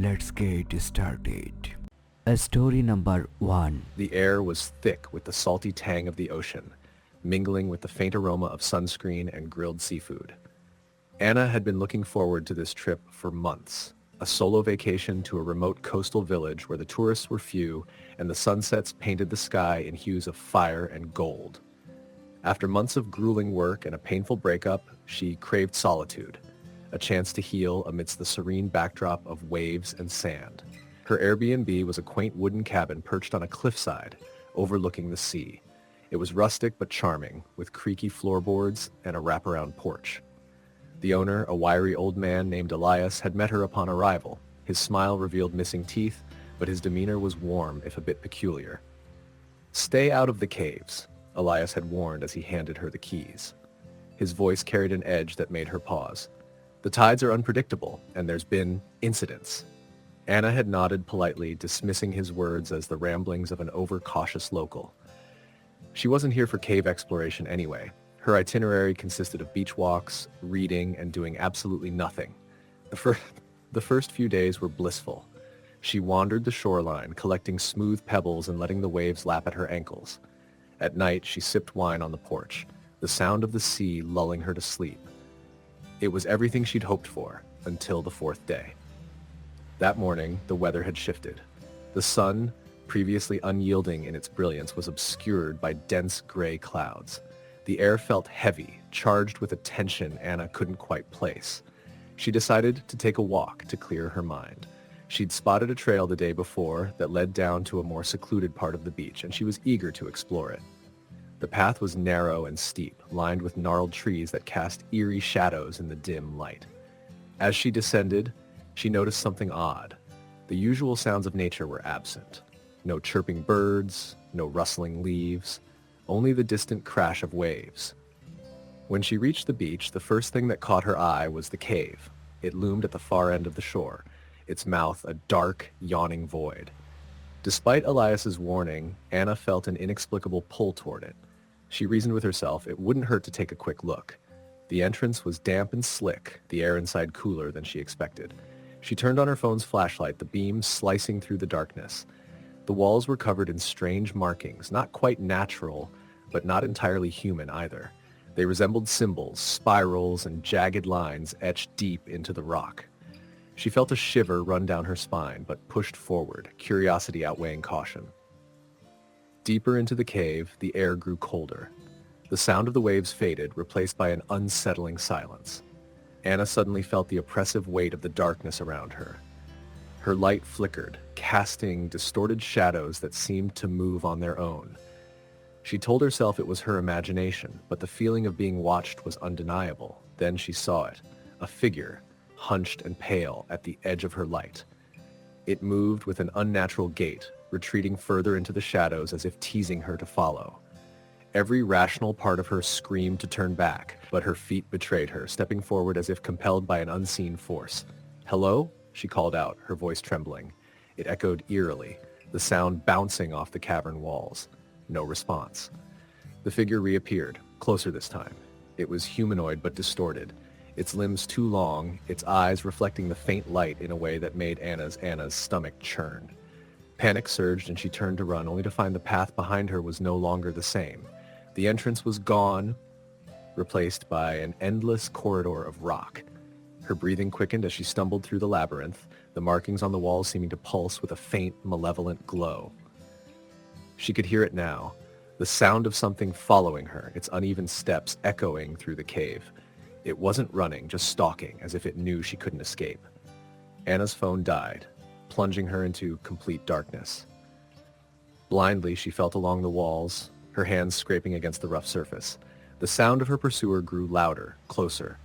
Let's get started. Story number 1. The air was thick with the salty tang of the ocean, mingling with the faint aroma of sunscreen and grilled seafood. Anna had been looking forward to this trip for months, a solo vacation to a remote coastal village where the tourists were few and the sunsets painted the sky in hues of fire and gold. After months of grueling work and a painful breakup, she craved solitude, a chance to heal amidst the serene backdrop of waves and sand. Her Airbnb was a quaint wooden cabin perched on a cliffside, overlooking the sea. It was rustic but charming, with creaky floorboards and a wraparound porch. The owner, a wiry old man named Elias, had met her upon arrival. His smile revealed missing teeth, but his demeanor was warm, if a bit peculiar. "Stay out of the caves," Elias had warned as he handed her the keys. His voice carried an edge that made her pause. "The tides are unpredictable, and there's been incidents." Anna had nodded politely, dismissing his words as the ramblings of an overcautious local. She wasn't here for cave exploration anyway. Her itinerary consisted of beach walks, reading, and doing absolutely nothing. The first few days were blissful. She wandered the shoreline, collecting smooth pebbles and letting the waves lap at her ankles. At night, she sipped wine on the porch, the sound of the sea lulling her to sleep. It was everything she'd hoped for, until the fourth day. That morning, the weather had shifted. The sun, previously unyielding in its brilliance, was obscured by dense gray clouds. The air felt heavy, charged with a tension Anna couldn't quite place. She decided to take a walk to clear her mind. She'd spotted a trail the day before that led down to a more secluded part of the beach, and she was eager to explore it. The path was narrow and steep, lined with gnarled trees that cast eerie shadows in the dim light. As she descended, she noticed something odd. The usual sounds of nature were absent. No chirping birds, no rustling leaves, only the distant crash of waves. When she reached the beach, the first thing that caught her eye was the cave. It loomed at the far end of the shore, its mouth a dark, yawning void. Despite Elias's warning, Anna felt an inexplicable pull toward it. She reasoned with herself it wouldn't hurt to take a quick look. The entrance was damp and slick, the air inside cooler than she expected. She turned on her phone's flashlight, the beam slicing through the darkness. The walls were covered in strange markings, not quite natural, but not entirely human either. They resembled symbols, spirals, and jagged lines etched deep into the rock. She felt a shiver run down her spine, but pushed forward, curiosity outweighing caution. Deeper into the cave, the air grew colder. The sound of the waves faded, replaced by an unsettling silence. Anna suddenly felt the oppressive weight of the darkness around her. Her light flickered, casting distorted shadows that seemed to move on their own. She told herself it was her imagination, but the feeling of being watched was undeniable. Then she saw it, a figure, hunched and pale, at the edge of her light. It moved with an unnatural gait, retreating further into the shadows as if teasing her to follow. Every rational part of her screamed to turn back, but her feet betrayed her, stepping forward as if compelled by an unseen force. "Hello?" she called out, her voice trembling. It echoed eerily, the sound bouncing off the cavern walls. No response. The figure reappeared, closer this time. It was humanoid but distorted, its limbs too long, its eyes reflecting the faint light in a way that made Anna's stomach churn. Panic surged and she turned to run, only to find the path behind her was no longer the same. The entrance was gone, replaced by an endless corridor of rock. Her breathing quickened as she stumbled through the labyrinth, the markings on the walls seeming to pulse with a faint, malevolent glow. She could hear it now, the sound of something following her, its uneven steps echoing through the cave. It wasn't running, just stalking, as if it knew she couldn't escape. Anna's phone died, plunging her into complete darkness. Blindly, she felt along the walls, her hands scraping against the rough surface. The sound of her pursuer grew louder, closer.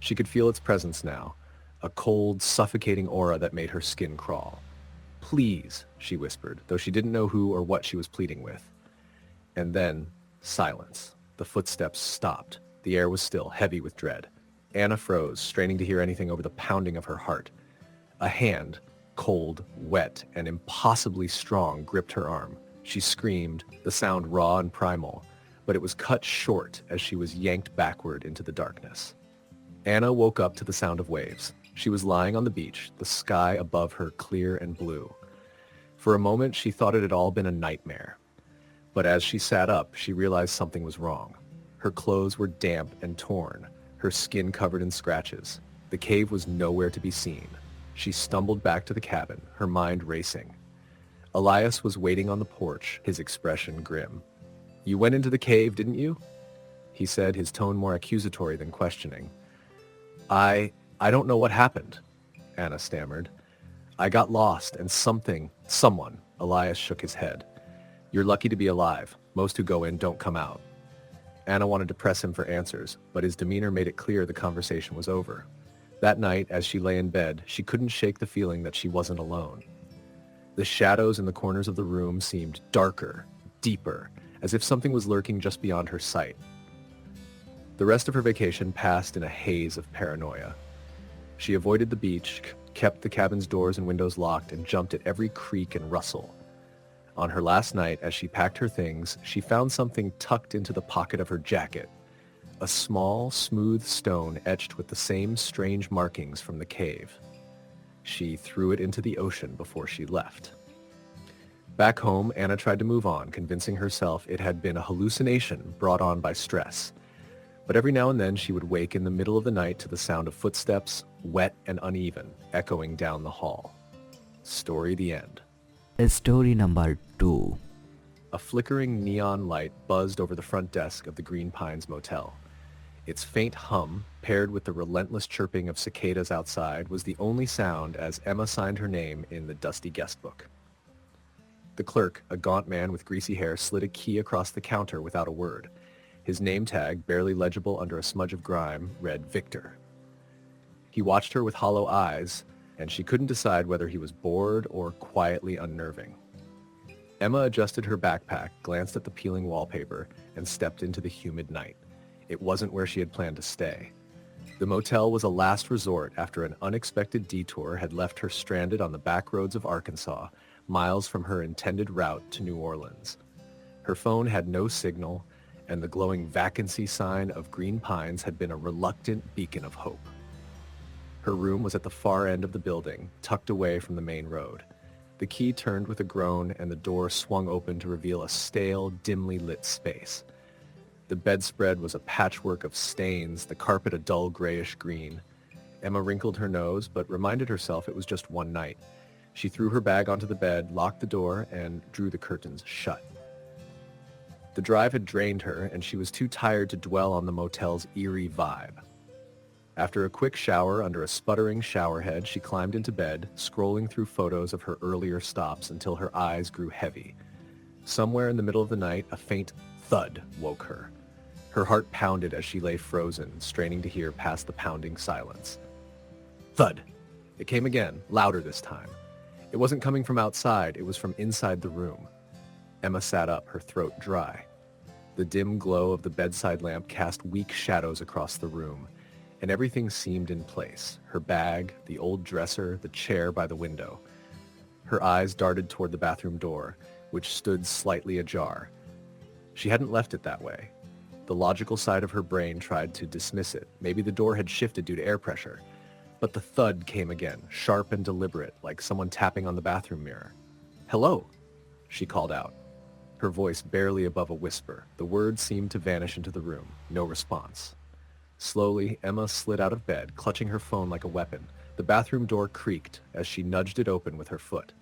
She could feel its presence now, a cold, suffocating aura that made her skin crawl. "Please," she whispered, though she didn't know who or what she was pleading with. And then, silence. The footsteps stopped. The air was still, heavy with dread. Anna froze, straining to hear anything over the pounding of her heart. A hand, cold, wet, and impossibly strong, gripped her arm. She screamed, the sound raw and primal, but it was cut short as she was yanked backward into the darkness. Anna woke up to the sound of waves. She was lying on the beach, the sky above her clear and blue. For a moment, she thought it had all been a nightmare. But as she sat up, she realized something was wrong. Her clothes were damp and torn, her skin covered in scratches. The cave was nowhere to be seen. She stumbled back to the cabin, her mind racing. Elias was waiting on the porch, his expression grim. "You went into the cave, didn't you?" he said, his tone more accusatory than questioning. I don't know what happened," Anna stammered. "I got lost and someone," Elias shook his head. "You're lucky to be alive. Most who go in don't come out." Anna wanted to press him for answers, but his demeanor made it clear the conversation was over. That night, as she lay in bed, she couldn't shake the feeling that she wasn't alone. The shadows in the corners of the room seemed darker, deeper, as if something was lurking just beyond her sight. The rest of her vacation passed in a haze of paranoia. She avoided the beach, kept the cabin's doors and windows locked, and jumped at every creak and rustle. On her last night, as she packed her things, she found something tucked into the pocket of her jacket. A small, smooth stone etched with the same strange markings from the cave. She threw it into the ocean before she left. Back home, Anna tried to move on, convincing herself it had been a hallucination brought on by stress. But every now and then she would wake in the middle of the night to the sound of footsteps, wet and uneven, echoing down the hall. Story the end. Story number 2. A flickering neon light buzzed over the front desk of the Green Pines Motel. Its faint hum, paired with the relentless chirping of cicadas outside, was the only sound as Emma signed her name in the dusty guest book. The clerk, a gaunt man with greasy hair, slid a key across the counter without a word. His name tag, barely legible under a smudge of grime, read Victor. He watched her with hollow eyes, and she couldn't decide whether he was bored or quietly unnerving. Emma adjusted her backpack, glanced at the peeling wallpaper, and stepped into the humid night. It wasn't where she had planned to stay. The motel was a last resort after an unexpected detour had left her stranded on the back roads of Arkansas, miles from her intended route to New Orleans. Her phone had no signal, and the glowing vacancy sign of Green Pines had been a reluctant beacon of hope. Her room was at the far end of the building, tucked away from the main road. The key turned with a groan, and the door swung open to reveal a stale, dimly lit space. The bedspread was a patchwork of stains, the carpet a dull grayish green. Emma wrinkled her nose, but reminded herself it was just one night. She threw her bag onto the bed, locked the door, and drew the curtains shut. The drive had drained her, and she was too tired to dwell on the motel's eerie vibe. After a quick shower under a sputtering showerhead, she climbed into bed, scrolling through photos of her earlier stops until her eyes grew heavy. Somewhere in the middle of the night, a faint thud woke her. Her heart pounded as she lay frozen, straining to hear past the pounding silence. Thud! It came again, louder this time. It wasn't coming from outside, it was from inside the room. Emma sat up, her throat dry. The dim glow of the bedside lamp cast weak shadows across the room, and everything seemed in place. Her bag, the old dresser, the chair by the window. Her eyes darted toward the bathroom door, which stood slightly ajar. She hadn't left it that way. The logical side of her brain tried to dismiss it. Maybe the door had shifted due to air pressure. But the thud came again, sharp and deliberate, like someone tapping on the bathroom mirror. "Hello," she called out. Her voice barely above a whisper. The words seemed to vanish into the room. No response. Slowly, Emma slid out of bed, clutching her phone like a weapon. The bathroom door creaked as she nudged it open with her foot.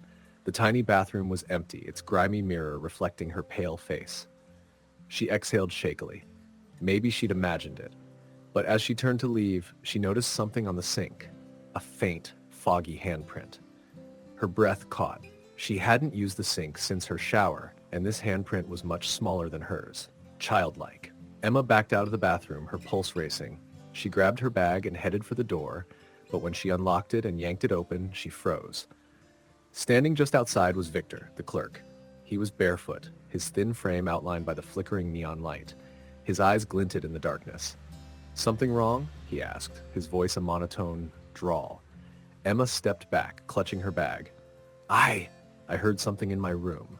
The tiny bathroom was empty, its grimy mirror reflecting her pale face. She exhaled shakily. Maybe she'd imagined it. But as she turned to leave, she noticed something on the sink. A faint, foggy handprint. Her breath caught. She hadn't used the sink since her shower, and this handprint was much smaller than hers. Childlike. Emma backed out of the bathroom, her pulse racing. She grabbed her bag and headed for the door, but when she unlocked it and yanked it open, she froze. Standing just outside was Victor, the clerk. He was barefoot, his thin frame outlined by the flickering neon light. His eyes glinted in the darkness. "Something wrong?" he asked, his voice a monotone drawl. Emma stepped back, clutching her bag. I heard something in my room."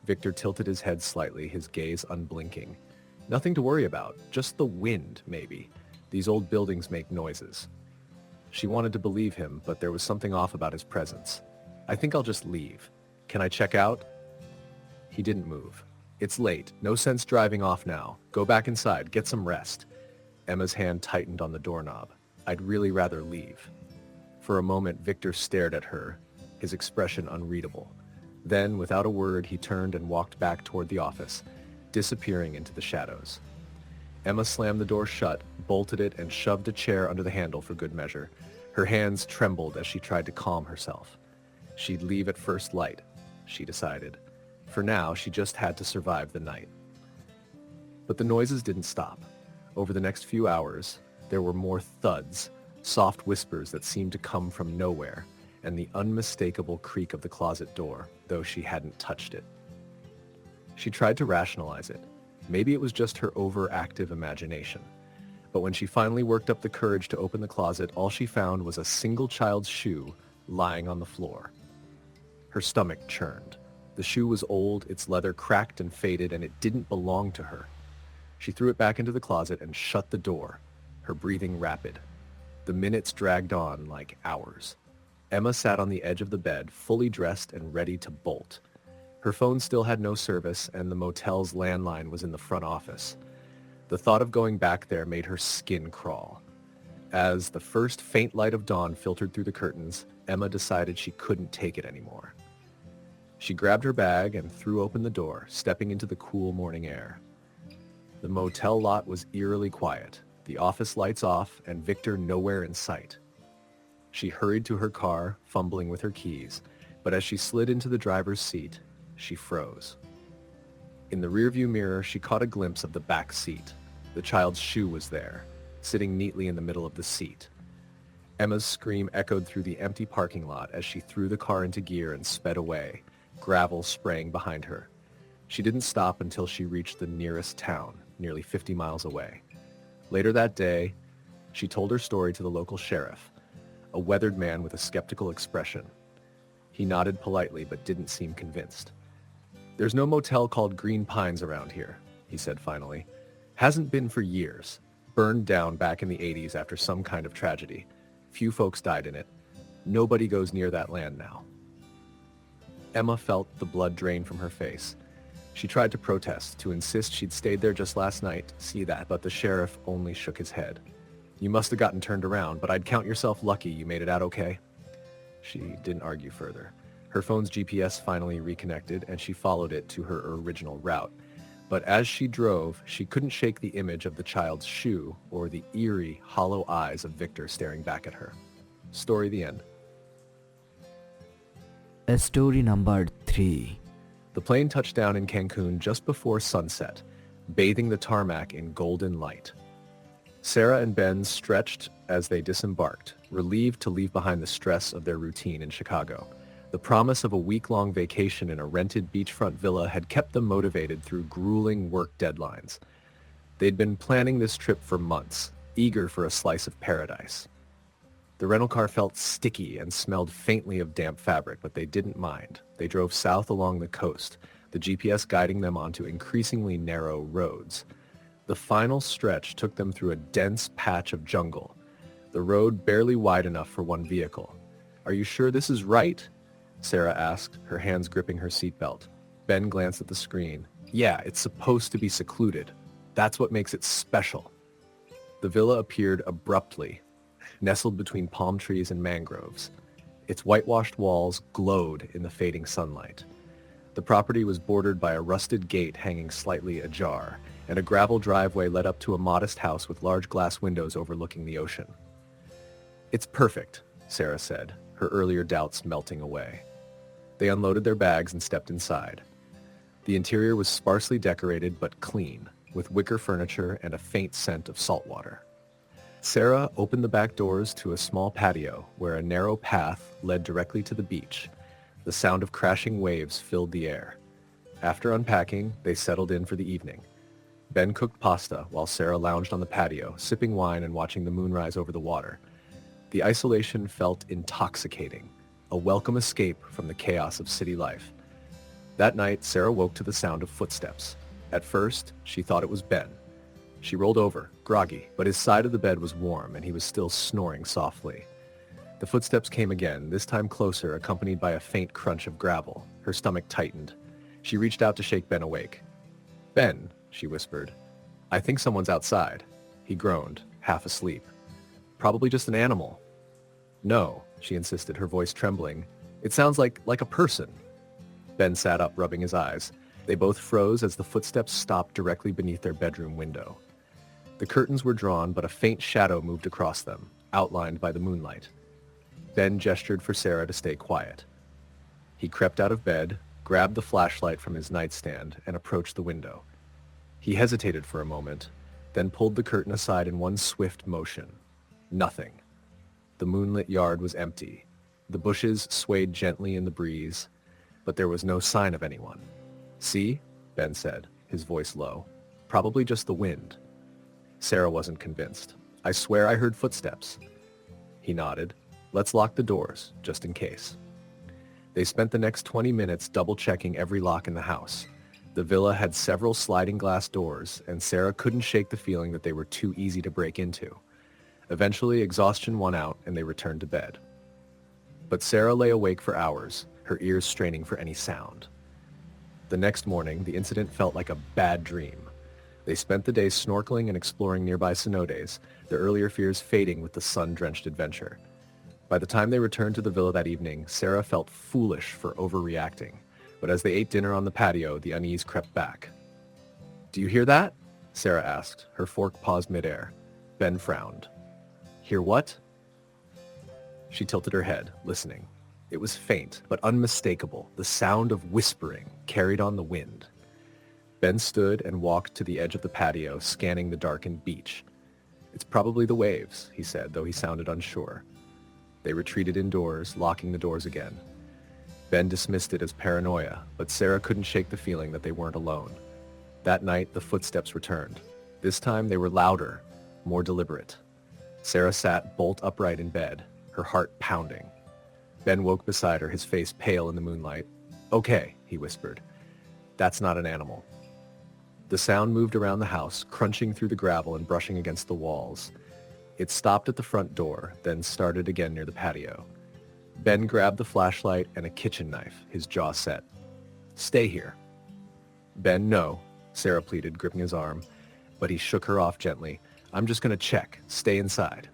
Victor tilted his head slightly, his gaze unblinking. "Nothing to worry about. Just the wind, maybe. These old buildings make noises." She wanted to believe him, but there was something off about his presence. "I think I'll just leave. Can I check out?" He didn't move. "It's late. No sense driving off now. Go back inside. Get some rest." Emma's hand tightened on the doorknob. "I'd really rather leave." For a moment, Victor stared at her, his expression unreadable. Then, without a word, he turned and walked back toward the office, disappearing into the shadows. Emma slammed the door shut, bolted it, and shoved a chair under the handle for good measure. Her hands trembled as she tried to calm herself. She'd leave at first light, she decided. For now, she just had to survive the night. But the noises didn't stop. Over the next few hours, there were more thuds, soft whispers that seemed to come from nowhere, and the unmistakable creak of the closet door, though she hadn't touched it. She tried to rationalize it. Maybe it was just her overactive imagination. But when she finally worked up the courage to open the closet, all she found was a single child's shoe lying on the floor. Her stomach churned. The shoe was old, its leather cracked and faded, and it didn't belong to her. She threw it back into the closet and shut the door, her breathing rapid. The minutes dragged on like hours. Emma sat on the edge of the bed, fully dressed and ready to bolt. Her phone still had no service, and the motel's landline was in the front office. The thought of going back there made her skin crawl. As the first faint light of dawn filtered through the curtains, Emma decided she couldn't take it anymore. She grabbed her bag and threw open the door, stepping into the cool morning air. The motel lot was eerily quiet, the office lights off, and Victor nowhere in sight. She hurried to her car, fumbling with her keys, but as she slid into the driver's seat, she froze. In the rearview mirror, she caught a glimpse of the back seat. The child's shoe was there, sitting neatly in the middle of the seat. Emma's scream echoed through the empty parking lot as she threw the car into gear and sped away, gravel spraying behind her. She didn't stop until she reached the nearest town, nearly 50 miles away. Later that day, she told her story to the local sheriff, a weathered man with a skeptical expression. He nodded politely but didn't seem convinced. "There's no motel called Green Pines around here," he said finally. "Hasn't been for years. Burned down back in the 80s after some kind of tragedy. Few folks died in it. Nobody goes near that land now." Emma felt the blood drain from her face. She tried to protest, to insist she'd stayed there just last night to see that, but the sheriff only shook his head. "You must have gotten turned around, but I'd count yourself lucky you made it out okay." She didn't argue further. Her phone's GPS finally reconnected, and she followed it to her original route. But as she drove, she couldn't shake the image of the child's shoe or the eerie, hollow eyes of Victor staring back at her. Story the end. Story number 3. The plane touched down in Cancun just before sunset, bathing the tarmac in golden light. Sarah and Ben stretched as they disembarked, relieved to leave behind the stress of their routine in Chicago. The promise of a week-long vacation in a rented beachfront villa had kept them motivated through grueling work deadlines. They'd been planning this trip for months, eager for a slice of paradise. The rental car felt sticky and smelled faintly of damp fabric, but they didn't mind. They drove south along the coast, the GPS guiding them onto increasingly narrow roads. The final stretch took them through a dense patch of jungle, the road barely wide enough for one vehicle. "Are you sure this is right?" Sarah asked, her hands gripping her seatbelt. Ben glanced at the screen. "Yeah, it's supposed to be secluded. That's what makes it special." The villa appeared abruptly, nestled between palm trees and mangroves. Its whitewashed walls glowed in the fading sunlight. The property was bordered by a rusted gate hanging slightly ajar, and a gravel driveway led up to a modest house with large glass windows overlooking the ocean. "It's perfect," Sarah said, her earlier doubts melting away. They unloaded their bags and stepped inside. The interior was sparsely decorated but clean, with wicker furniture and a faint scent of salt water. Sarah opened the back doors to a small patio where a narrow path led directly to the beach. The sound of crashing waves filled the air. After unpacking, they settled in for the evening. Ben cooked pasta while Sarah lounged on the patio, sipping wine and watching the moonrise over the water. The isolation felt intoxicating, a welcome escape from the chaos of city life. That night, Sarah woke to the sound of footsteps. At first, she thought it was Ben. She rolled over, groggy, but his side of the bed was warm and he was still snoring softly. The footsteps came again, this time closer, accompanied by a faint crunch of gravel. Her stomach tightened. She reached out to shake Ben awake. "Ben," she whispered. "I think someone's outside." He groaned, half asleep. "Probably just an animal." "No," she insisted, her voice trembling. "It sounds like a person." Ben sat up, rubbing his eyes. They both froze as the footsteps stopped directly beneath their bedroom window. The curtains were drawn, but a faint shadow moved across them, outlined by the moonlight. Ben gestured for Sarah to stay quiet. He crept out of bed, grabbed the flashlight from his nightstand, and approached the window. He hesitated for a moment, then pulled the curtain aside in one swift motion. Nothing. The moonlit yard was empty. The bushes swayed gently in the breeze, but there was no sign of anyone. "See?" Ben said, his voice low. "Probably just the wind." Sarah wasn't convinced. "I swear I heard footsteps." He nodded. "Let's lock the doors, just in case." They spent the next 20 minutes double-checking every lock in the house. The villa had several sliding glass doors, and Sarah couldn't shake the feeling that they were too easy to break into. Eventually, exhaustion won out, and they returned to bed. But Sarah lay awake for hours, her ears straining for any sound. The next morning, the incident felt like a bad dream. They spent the day snorkeling and exploring nearby cenotes, their earlier fears fading with the sun-drenched adventure. By the time they returned to the villa that evening, Sarah felt foolish for overreacting, but as they ate dinner on the patio, the unease crept back. "Do you hear that?" Sarah asked, her fork paused midair. Ben frowned. "Hear what?" She tilted her head, listening. It was faint, but unmistakable, the sound of whispering carried on the wind. Ben stood and walked to the edge of the patio, scanning the darkened beach. "It's probably the waves," he said, though he sounded unsure. They retreated indoors, locking the doors again. Ben dismissed it as paranoia, but Sarah couldn't shake the feeling that they weren't alone. That night, the footsteps returned. This time, they were louder, more deliberate. Sarah sat bolt upright in bed, her heart pounding. Ben woke beside her, his face pale in the moonlight. "Okay," he whispered. "That's not an animal." The sound moved around the house, crunching through the gravel and brushing against the walls. It stopped at the front door, then started again near the patio. Ben grabbed the flashlight and a kitchen knife, his jaw set. "Stay here." "Ben, no," Sarah pleaded, gripping his arm, but he shook her off gently. "I'm just going to check. Stay inside."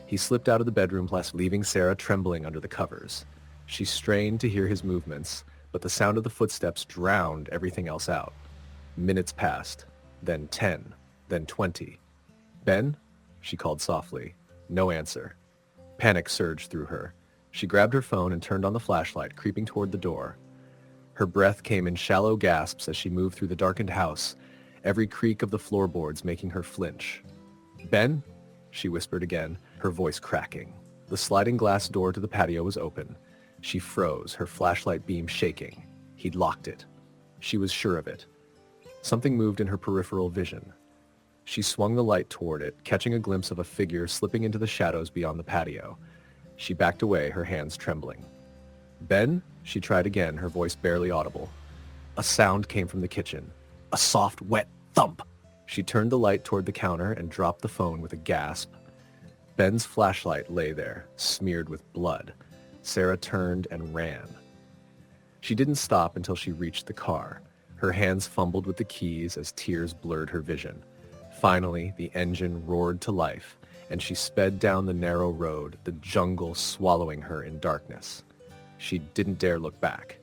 He slipped out of the bedroom, leaving Sarah trembling under the covers. She strained to hear his movements, but the sound of the footsteps drowned everything else out. Minutes passed, then 10, then 20. "Ben?" she called softly. No answer. Panic surged through her. She grabbed her phone and turned on the flashlight, creeping toward the door. Her breath came in shallow gasps as she moved through the darkened house, every creak of the floorboards making her flinch. "Ben?" she whispered again, her voice cracking. The sliding glass door to the patio was open. She froze, her flashlight beam shaking. He'd locked it. She was sure of it. Something moved in her peripheral vision. She swung the light toward it, catching a glimpse of a figure slipping into the shadows beyond the patio. She backed away, her hands trembling. "Ben?" she tried again, her voice barely audible. A sound came from the kitchen. A soft, wet thump. She turned the light toward the counter and dropped the phone with a gasp. Ben's flashlight lay there, smeared with blood. Sarah turned and ran. She didn't stop until she reached the car. Her hands fumbled with the keys as tears blurred her vision. Finally, the engine roared to life, and she sped down the narrow road, the jungle swallowing her in darkness. She didn't dare look back.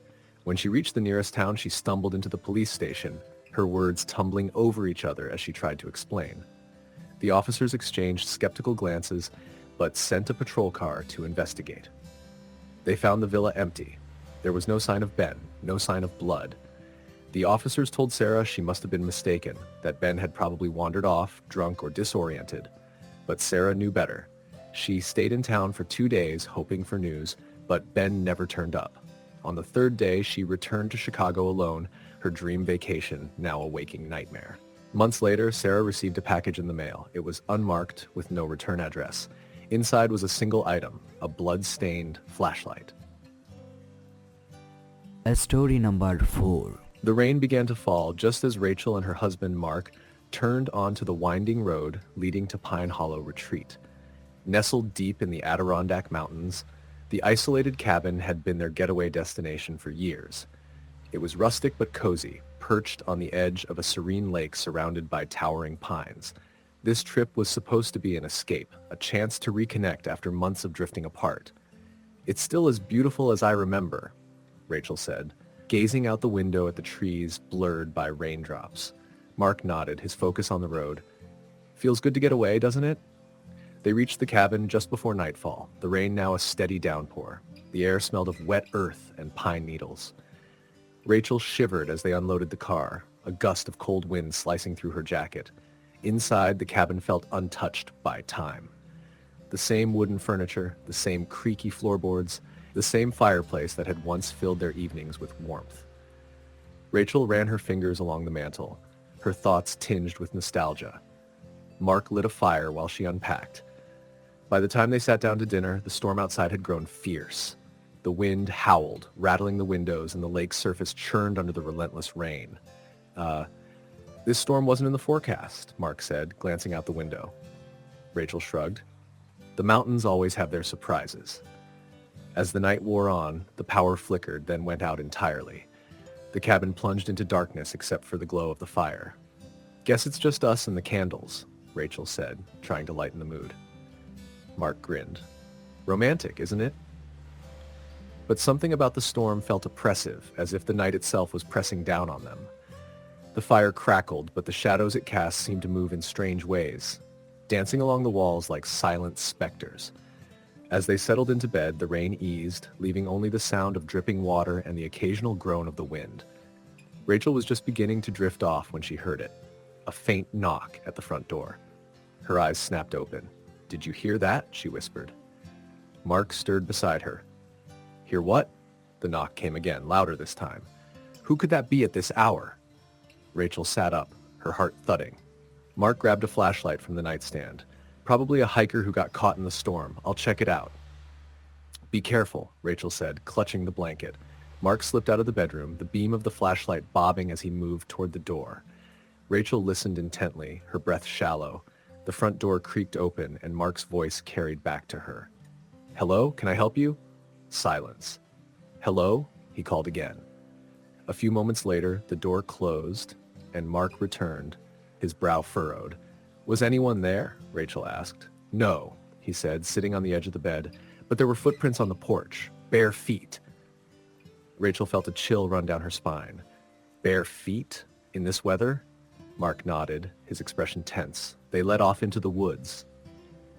When she reached the nearest town, she stumbled into the police station, her words tumbling over each other as she tried to explain. The officers exchanged skeptical glances, but sent a patrol car to investigate. They found the villa empty. There was no sign of Ben, no sign of blood. The officers told Sarah she must have been mistaken, that Ben had probably wandered off, drunk or disoriented. But Sarah knew better. She stayed in town for 2 days, hoping for news, but Ben never turned up. On the third day, she returned to Chicago alone, her dream vacation now a waking nightmare. Months later, Sarah received a package in the mail. It was unmarked with no return address. Inside was a single item, a blood-stained flashlight. Story number 4. The rain began to fall just as Rachel and her husband Mark turned onto the winding road leading to Pine Hollow Retreat. Nestled deep in the Adirondack Mountains, the isolated cabin had been their getaway destination for years. It was rustic but cozy, perched on the edge of a serene lake surrounded by towering pines. This trip was supposed to be an escape, a chance to reconnect after months of drifting apart. "It's still as beautiful as I remember," Rachel said, gazing out the window at the trees blurred by raindrops. Mark nodded, his focus on the road. "Feels good to get away, doesn't it?" They reached the cabin just before nightfall, the rain now a steady downpour. The air smelled of wet earth and pine needles. Rachel shivered as they unloaded the car, a gust of cold wind slicing through her jacket. Inside, the cabin felt untouched by time. The same wooden furniture, the same creaky floorboards, the same fireplace that had once filled their evenings with warmth. Rachel ran her fingers along the mantel, her thoughts tinged with nostalgia. Mark lit a fire while she unpacked. By the time they sat down to dinner, the storm outside had grown fierce. The wind howled, rattling the windows, and the lake's surface churned under the relentless rain. This storm wasn't in the forecast," Mark said, glancing out the window. Rachel shrugged. "The mountains always have their surprises." As the night wore on, the power flickered, then went out entirely. The cabin plunged into darkness except for the glow of the fire. "Guess it's just us and the candles," Rachel said, trying to lighten the mood. Mark grinned. "Romantic, isn't it?" But something about the storm felt oppressive, as if the night itself was pressing down on them. The fire crackled, but the shadows it cast seemed to move in strange ways, dancing along the walls like silent specters. As they settled into bed, the rain eased, leaving only the sound of dripping water and the occasional groan of the wind. Rachel was just beginning to drift off when she heard it. A faint knock at the front door. Her eyes snapped open. "Did you hear that?" she whispered. Mark stirred beside her. "Hear what?" The knock came again, louder this time. "Who could that be at this hour?" Rachel sat up, her heart thudding. Mark grabbed a flashlight from the nightstand. "Probably a hiker who got caught in the storm. I'll check it out." "Be careful," Rachel said, clutching the blanket. Mark slipped out of the bedroom, the beam of the flashlight bobbing as he moved toward the door. Rachel listened intently, her breath shallow. The front door creaked open, and Mark's voice carried back to her. "Hello? Can I help you?" Silence. "Hello?" he called again. A few moments later, the door closed, and Mark returned, his brow furrowed. "Was anyone there?" Rachel asked. "No," he said, sitting on the edge of the bed, "but there were footprints on the porch. Bare feet." Rachel felt a chill run down her spine. Bare feet? In this weather? Mark nodded, his expression tense. "They led off into the woods."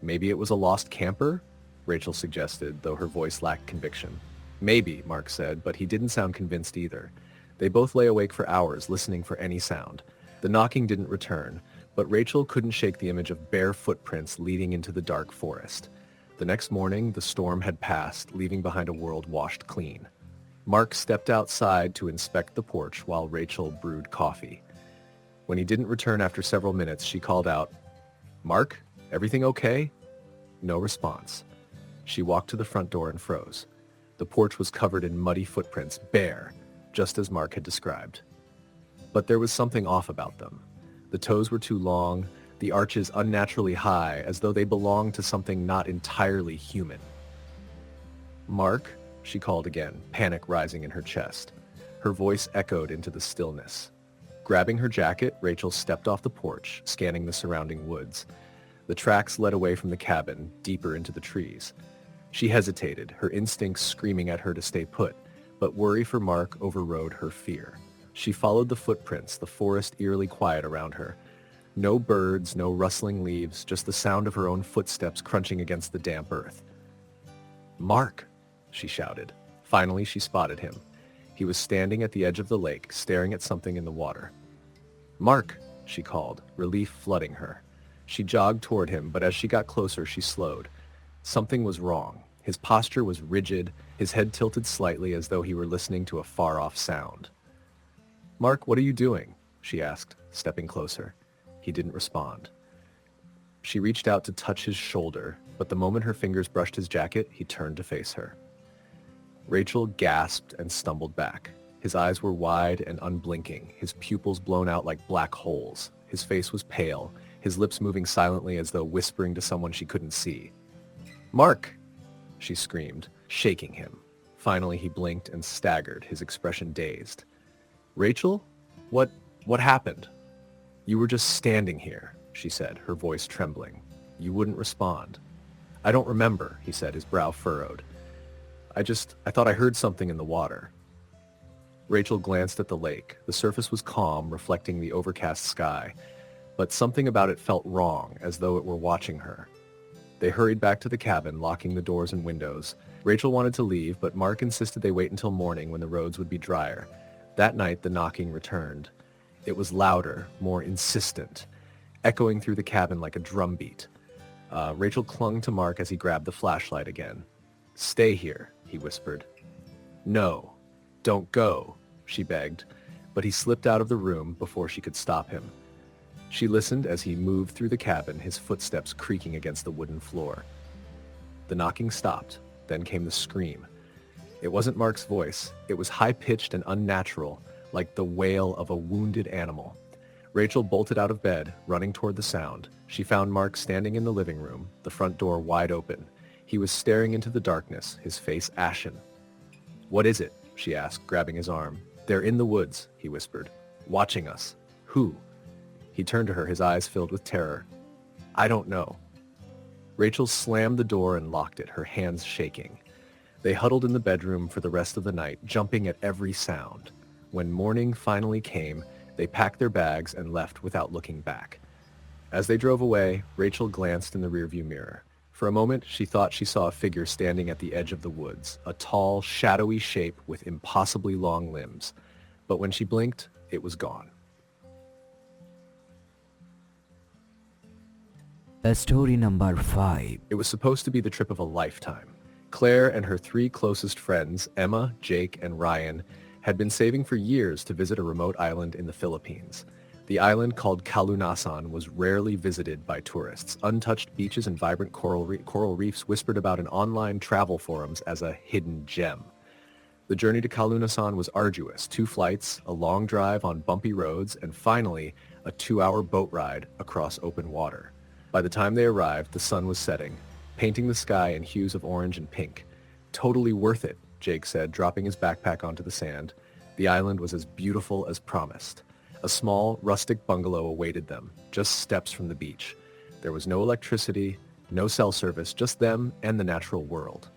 "Maybe it was a lost camper?" Rachel suggested, though her voice lacked conviction. "Maybe," Mark said, but he didn't sound convinced either. They both lay awake for hours, listening for any sound. The knocking didn't return, but Rachel couldn't shake the image of bare footprints leading into the dark forest. The next morning, the storm had passed, leaving behind a world washed clean. Mark stepped outside to inspect the porch while Rachel brewed coffee. When he didn't return after several minutes, she called out, "Mark, everything okay?" No response. She walked to the front door and froze. The porch was covered in muddy footprints, bare, just as Mark had described. But there was something off about them. The toes were too long, the arches unnaturally high, as though they belonged to something not entirely human. "Mark?" she called again, panic rising in her chest. Her voice echoed into the stillness. Grabbing her jacket, Rachel stepped off the porch, scanning the surrounding woods. The tracks led away from the cabin, deeper into the trees. She hesitated, her instincts screaming at her to stay put, but worry for Mark overrode her fear. She followed the footprints, the forest eerily quiet around her. No birds, no rustling leaves, just the sound of her own footsteps crunching against the damp earth. "Mark!" she shouted. Finally, she spotted him. He was standing at the edge of the lake, staring at something in the water. "Mark!" she called, relief flooding her. She jogged toward him, but as she got closer, she slowed. Something was wrong. His posture was rigid, his head tilted slightly as though he were listening to a far-off sound. "Mark, what are you doing?" she asked, stepping closer. He didn't respond. She reached out to touch his shoulder, but the moment her fingers brushed his jacket, he turned to face her. Rachel gasped and stumbled back. His eyes were wide and unblinking, his pupils blown out like black holes. His face was pale, his lips moving silently as though whispering to someone she couldn't see. Mark! She screamed, shaking him. Finally, he blinked and staggered, his expression dazed. Rachel? What happened? You were just standing here, she said, her voice trembling. You wouldn't respond. I don't remember, he said, his brow furrowed. I thought I heard something in the water. Rachel glanced at the lake. The surface was calm, reflecting the overcast sky, but something about it felt wrong, as though it were watching her. They hurried back to the cabin, locking the doors and windows. Rachel wanted to leave, but Mark insisted they wait until morning when the roads would be drier. That night, the knocking returned. It was louder, more insistent, echoing through the cabin like a drumbeat. Rachel clung to Mark as he grabbed the flashlight again. Stay here, he whispered. No, don't go, she begged, but he slipped out of the room before she could stop him. She listened as he moved through the cabin, his footsteps creaking against the wooden floor. The knocking stopped, then came the scream. It wasn't Mark's voice. It was high-pitched and unnatural, like the wail of a wounded animal. Rachel bolted out of bed, running toward the sound. She found Mark standing in the living room, the front door wide open. He was staring into the darkness, his face ashen. What is it? She asked, grabbing his arm. They're in the woods, he whispered. Watching us. Who? He turned to her, his eyes filled with terror. I don't know. Rachel slammed the door and locked it, her hands shaking. They huddled in the bedroom for the rest of the night, jumping at every sound. When morning finally came, they packed their bags and left without looking back. As they drove away, Rachel glanced in the rearview mirror. For a moment, she thought she saw a figure standing at the edge of the woods, a tall, shadowy shape with impossibly long limbs. But when she blinked, it was gone. Story number 5. It was supposed to be the trip of a lifetime. Claire and her 3 closest friends, Emma, Jake, and Ryan, had been saving for years to visit a remote island in the Philippines. The island, called Kalunasan, was rarely visited by tourists. Untouched beaches and vibrant coral reefs whispered about in online travel forums as a hidden gem. The journey to Kalunasan was arduous: 2 flights, a long drive on bumpy roads, and finally, a 2-hour boat ride across open water. By the time they arrived, the sun was setting, painting the sky in hues of orange and pink. Totally worth it, Jake said, dropping his backpack onto the sand. The island was as beautiful as promised. A small, rustic bungalow awaited them, just steps from the beach. There was no electricity, no cell service, just them and the natural world.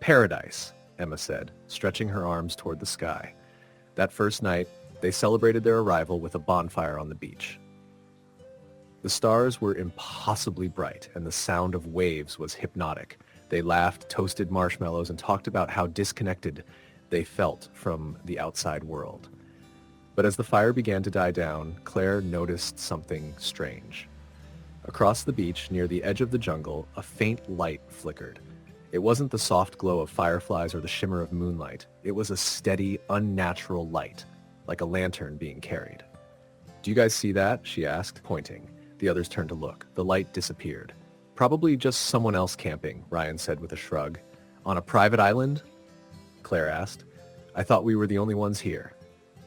Paradise, Emma said, stretching her arms toward the sky. That first night, they celebrated their arrival with a bonfire on the beach. The stars were impossibly bright, and the sound of waves was hypnotic. They laughed, toasted marshmallows, and talked about how disconnected they felt from the outside world. But as the fire began to die down, Claire noticed something strange. Across the beach, near the edge of the jungle, a faint light flickered. It wasn't the soft glow of fireflies or the shimmer of moonlight. It was a steady, unnatural light, like a lantern being carried. "Do you guys see that?" she asked, pointing. The others turned to look. The light disappeared. "Probably just someone else camping," Ryan said with a shrug. "On a private island?" Claire asked. "I thought we were the only ones here."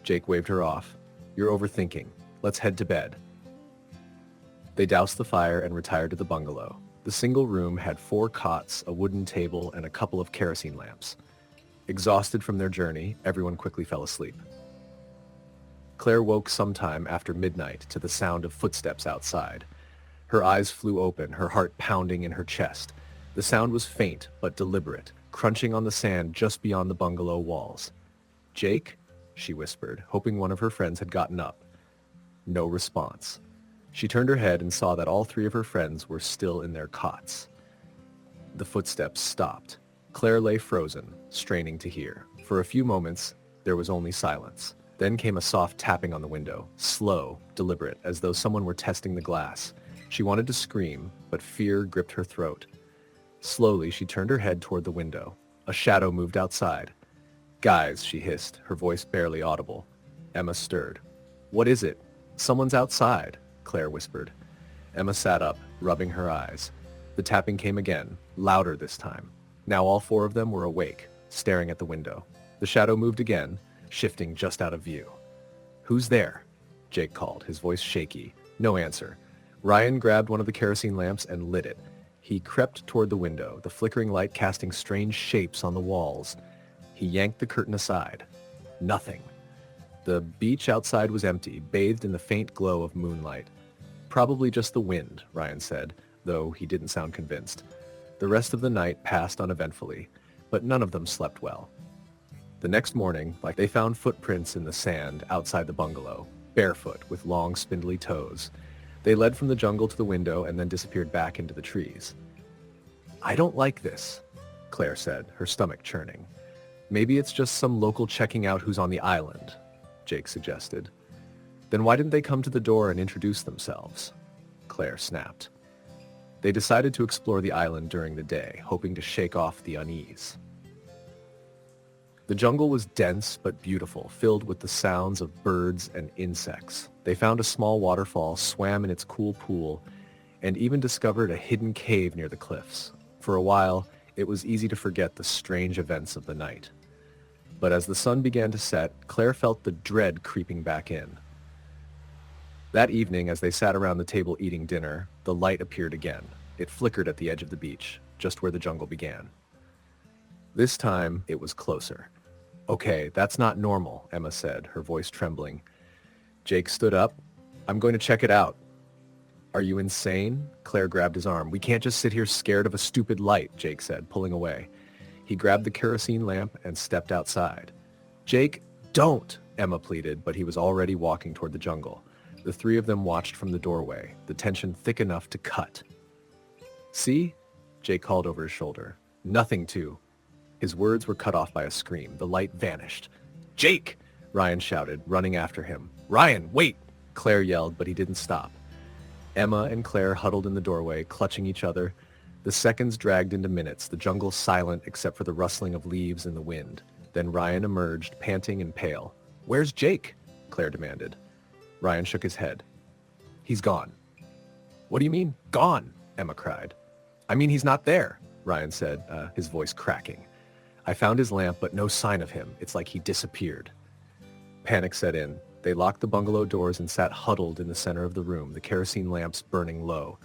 Jake waved her off. "You're overthinking. Let's head to bed." They doused the fire and retired to the bungalow. The single room had 4 cots, a wooden table, and a couple of kerosene lamps. Exhausted from their journey, everyone quickly fell asleep. Claire woke sometime after midnight to the sound of footsteps outside. Her eyes flew open, her heart pounding in her chest. The sound was faint but deliberate, crunching on the sand just beyond the bungalow walls. "Jake?" she whispered, hoping one of her friends had gotten up. No response. She turned her head and saw that all 3 of her friends were still in their cots. The footsteps stopped. Claire lay frozen, straining to hear. For a few moments, there was only silence. Then came a soft tapping on the window, slow, deliberate, as though someone were testing the glass. She wanted to scream, but fear gripped her throat. Slowly, she turned her head toward the window. A shadow moved outside. "Guys," she hissed, her voice barely audible. Emma stirred. "What is it?" "Someone's outside," Claire whispered. Emma sat up, rubbing her eyes. The tapping came again, louder this time. Now all 4 of them were awake, staring at the window. The shadow moved again, shifting just out of view. "Who's there?" Jake called, his voice shaky. No answer. Ryan grabbed one of the kerosene lamps and lit it. He crept toward the window, the flickering light casting strange shapes on the walls. He yanked the curtain aside. Nothing. The beach outside was empty, bathed in the faint glow of moonlight. Probably just the wind, Ryan said, though he didn't sound convinced. The rest of the night passed uneventfully, but none of them slept well. The next morning, they found footprints in the sand outside the bungalow, barefoot with long, spindly toes. They led from the jungle to the window and then disappeared back into the trees. "I don't like this," Claire said, her stomach churning. "Maybe it's just some local checking out who's on the island," Jake suggested. "Then why didn't they come to the door and introduce themselves?" Claire snapped. They decided to explore the island during the day, hoping to shake off the unease. The jungle was dense but beautiful, filled with the sounds of birds and insects. They found a small waterfall, swam in its cool pool, and even discovered a hidden cave near the cliffs. For a while, it was easy to forget the strange events of the night. But as the sun began to set, Claire felt the dread creeping back in. That evening, as they sat around the table eating dinner, the light appeared again. It flickered at the edge of the beach, just where the jungle began. This time, it was closer. "Okay, that's not normal," Emma said, her voice trembling. Jake stood up. "I'm going to check it out." "Are you insane?" Claire grabbed his arm. "We can't just sit here scared of a stupid light," Jake said, pulling away. He grabbed the kerosene lamp and stepped outside. "Jake, don't!" Emma pleaded, but he was already walking toward the jungle. The three of them watched from the doorway, the tension thick enough to cut. "See?" Jake called over his shoulder. "Nothing to." His words were cut off by a scream. The light vanished. "Jake!" Ryan shouted, running after him. "Ryan, wait!" Claire yelled, but he didn't stop. Emma and Claire huddled in the doorway, clutching each other. The seconds dragged into minutes, the jungle silent except for the rustling of leaves in the wind. Then Ryan emerged, panting and pale. "Where's Jake?" Claire demanded. Ryan shook his head. "He's gone." "What do you mean, gone?" Emma cried. "I mean, he's not there," Ryan said, his voice cracking. "I found his lamp, but no sign of him. It's like he disappeared." Panic set in. They locked the bungalow doors and sat huddled in the center of the room, the kerosene lamps burning low.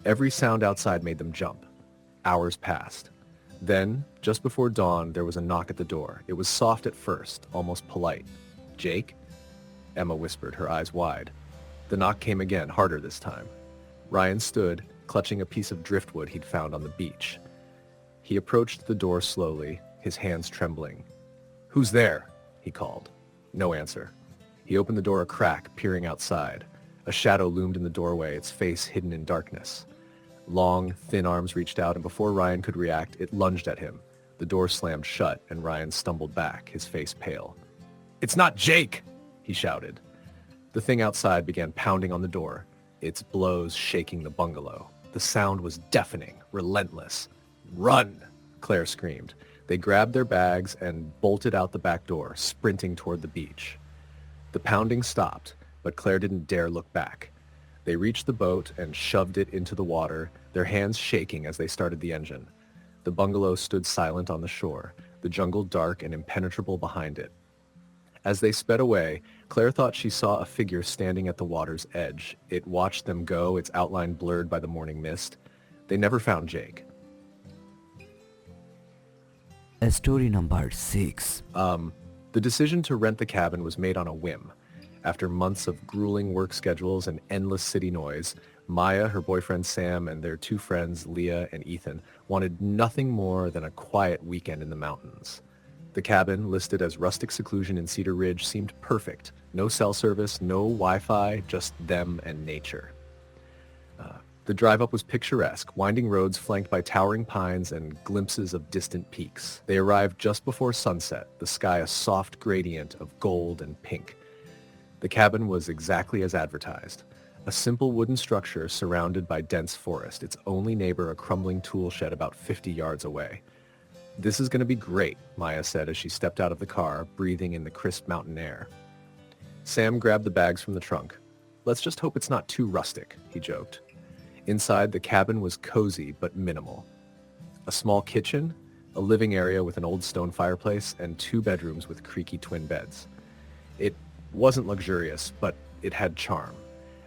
Every sound outside made them jump. Hours passed. Then, just before dawn, there was a knock at the door. It was soft at first, almost polite. "Jake?" Emma whispered, her eyes wide. The knock came again, harder this time. Ryan stood, clutching a piece of driftwood he'd found on the beach. He approached the door slowly, his hands trembling. "Who's there?" he called. No answer. He opened the door a crack, peering outside. A shadow loomed in the doorway, its face hidden in darkness. Long, thin arms reached out, and before Ryan could react, it lunged at him. The door slammed shut, and Ryan stumbled back, his face pale. "It's not Jake!" he shouted. The thing outside began pounding on the door, its blows shaking the bungalow. The sound was deafening, relentless. "Run!" Claire screamed. They grabbed their bags and bolted out the back door, sprinting toward the beach. The pounding stopped, but Claire didn't dare look back. They reached the boat and shoved it into the water, their hands shaking as they started the engine. The bungalow stood silent on the shore, the jungle dark and impenetrable behind it. As they sped away, Claire thought she saw a figure standing at the water's edge. It watched them go, its outline blurred by the morning mist. They never found Jake. Story number 6. The decision to rent the cabin was made on a whim. After months of grueling work schedules and endless city noise, Maya, her boyfriend Sam, and their two friends, Leah and Ethan, wanted nothing more than a quiet weekend in the mountains. The cabin, listed as rustic seclusion in Cedar Ridge, seemed perfect. No cell service, no Wi-Fi, just them and nature. The drive up was picturesque, winding roads flanked by towering pines and glimpses of distant peaks. They arrived just before sunset, the sky a soft gradient of gold and pink. The cabin was exactly as advertised. A simple wooden structure surrounded by dense forest, its only neighbor a crumbling tool shed about 50 yards away. "This is going to be great," Maya said as she stepped out of the car, breathing in the crisp mountain air. Sam grabbed the bags from the trunk. "Let's just hope it's not too rustic," he joked. Inside, the cabin was cozy but minimal. A small kitchen, a living area with an old stone fireplace, and 2 bedrooms with creaky twin beds. It wasn't luxurious, but it had charm.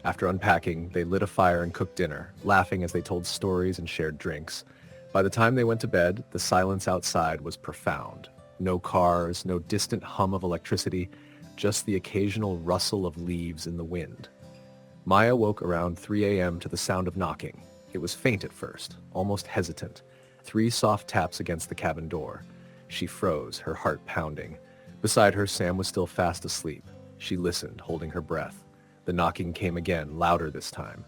After unpacking, they lit a fire and cooked dinner, laughing as they told stories and shared drinks. By the time they went to bed, the silence outside was profound. No cars, no distant hum of electricity, just the occasional rustle of leaves in the wind. Maya woke around 3 a.m. to the sound of knocking. It was faint at first, almost hesitant. 3 soft taps against the cabin door. She froze, her heart pounding. Beside her, Sam was still fast asleep. She listened, holding her breath. The knocking came again, louder this time.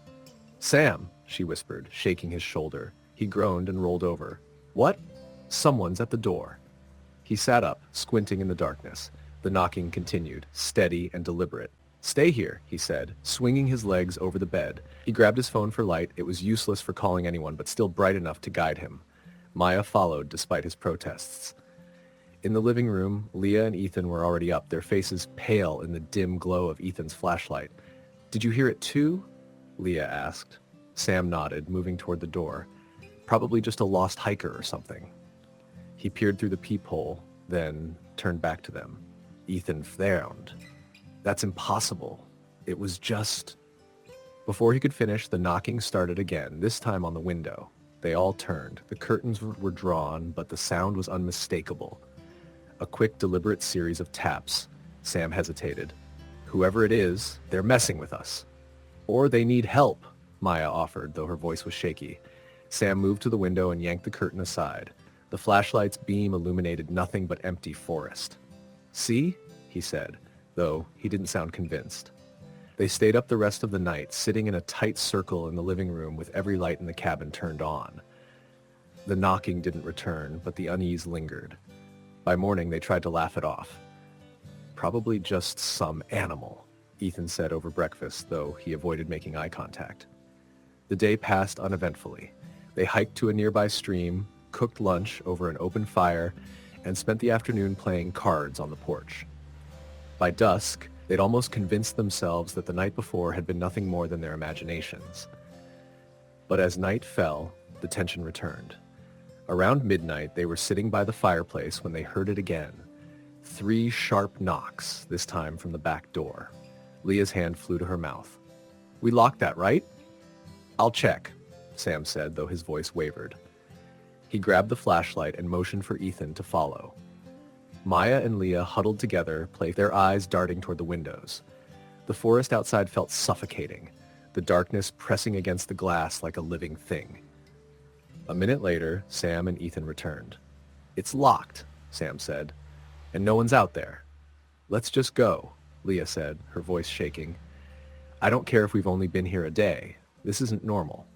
"Sam," she whispered, shaking his shoulder. He groaned and rolled over. "What?" "Someone's at the door." He sat up, squinting in the darkness. The knocking continued, steady and deliberate. "Stay here," he said, swinging his legs over the bed. He grabbed his phone for light. It was useless for calling anyone, but still bright enough to guide him. Maya followed, despite his protests. In the living room, Leah and Ethan were already up, their faces pale in the dim glow of Ethan's flashlight. "Did you hear it too?" Leah asked. Sam nodded, moving toward the door. Probably just a lost hiker or something. He peered through the peephole, then turned back to them. Ethan frowned. "That's impossible. It was just..." Before he could finish, the knocking started again, this time on the window. They all turned. The curtains were drawn, but the sound was unmistakable. A quick, deliberate series of taps. Sam hesitated. "Whoever it is, they're messing with us." "Or they need help," Maya offered, though her voice was shaky. Sam moved to the window and yanked the curtain aside. The flashlight's beam illuminated nothing but empty forest. "See?" he said, though he didn't sound convinced. They stayed up the rest of the night, sitting in a tight circle in the living room with every light in the cabin turned on. The knocking didn't return, but the unease lingered. By morning, they tried to laugh it off. "Probably just some animal," Ethan said over breakfast, though he avoided making eye contact. The day passed uneventfully. They hiked to a nearby stream, cooked lunch over an open fire, and spent the afternoon playing cards on the porch. By dusk, they'd almost convinced themselves that the night before had been nothing more than their imaginations. But as night fell, the tension returned. Around midnight, they were sitting by the fireplace when they heard it again. 3 sharp knocks, this time from the back door. Leah's hand flew to her mouth. "We locked that, right?" "I'll check," Sam said, though his voice wavered. He grabbed the flashlight and motioned for Ethan to follow. Maya and Leah huddled together, their eyes darting toward the windows. The forest outside felt suffocating, the darkness pressing against the glass like a living thing. A minute later, Sam and Ethan returned. "It's locked," Sam said, "and no one's out there." "Let's just go," Leah said, her voice shaking. "I don't care if we've only been here a day. This isn't normal."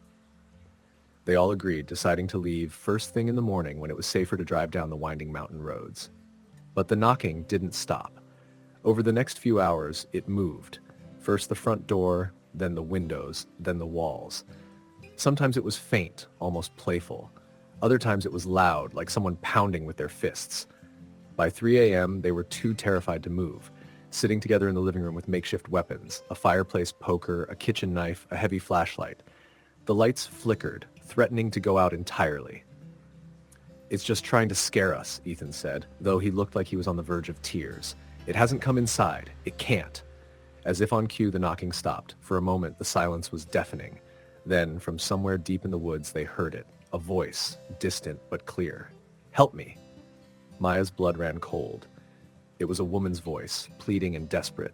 They all agreed, deciding to leave first thing in the morning when it was safer to drive down the winding mountain roads. But the knocking didn't stop. Over the next few hours, it moved. First the front door, then the windows, then the walls. Sometimes it was faint, almost playful. Other times it was loud, like someone pounding with their fists. By 3 a.m., they were too terrified to move, sitting together in the living room with makeshift weapons, a fireplace poker, a kitchen knife, a heavy flashlight. The lights flickered, threatening to go out entirely. "It's just trying to scare us," Ethan said, though he looked like he was on the verge of tears. "It hasn't come inside. It can't." As if on cue, the knocking stopped. For a moment, the silence was deafening. Then, from somewhere deep in the woods, they heard it. A voice, distant but clear. "Help me." Maya's blood ran cold. It was a woman's voice, pleading and desperate.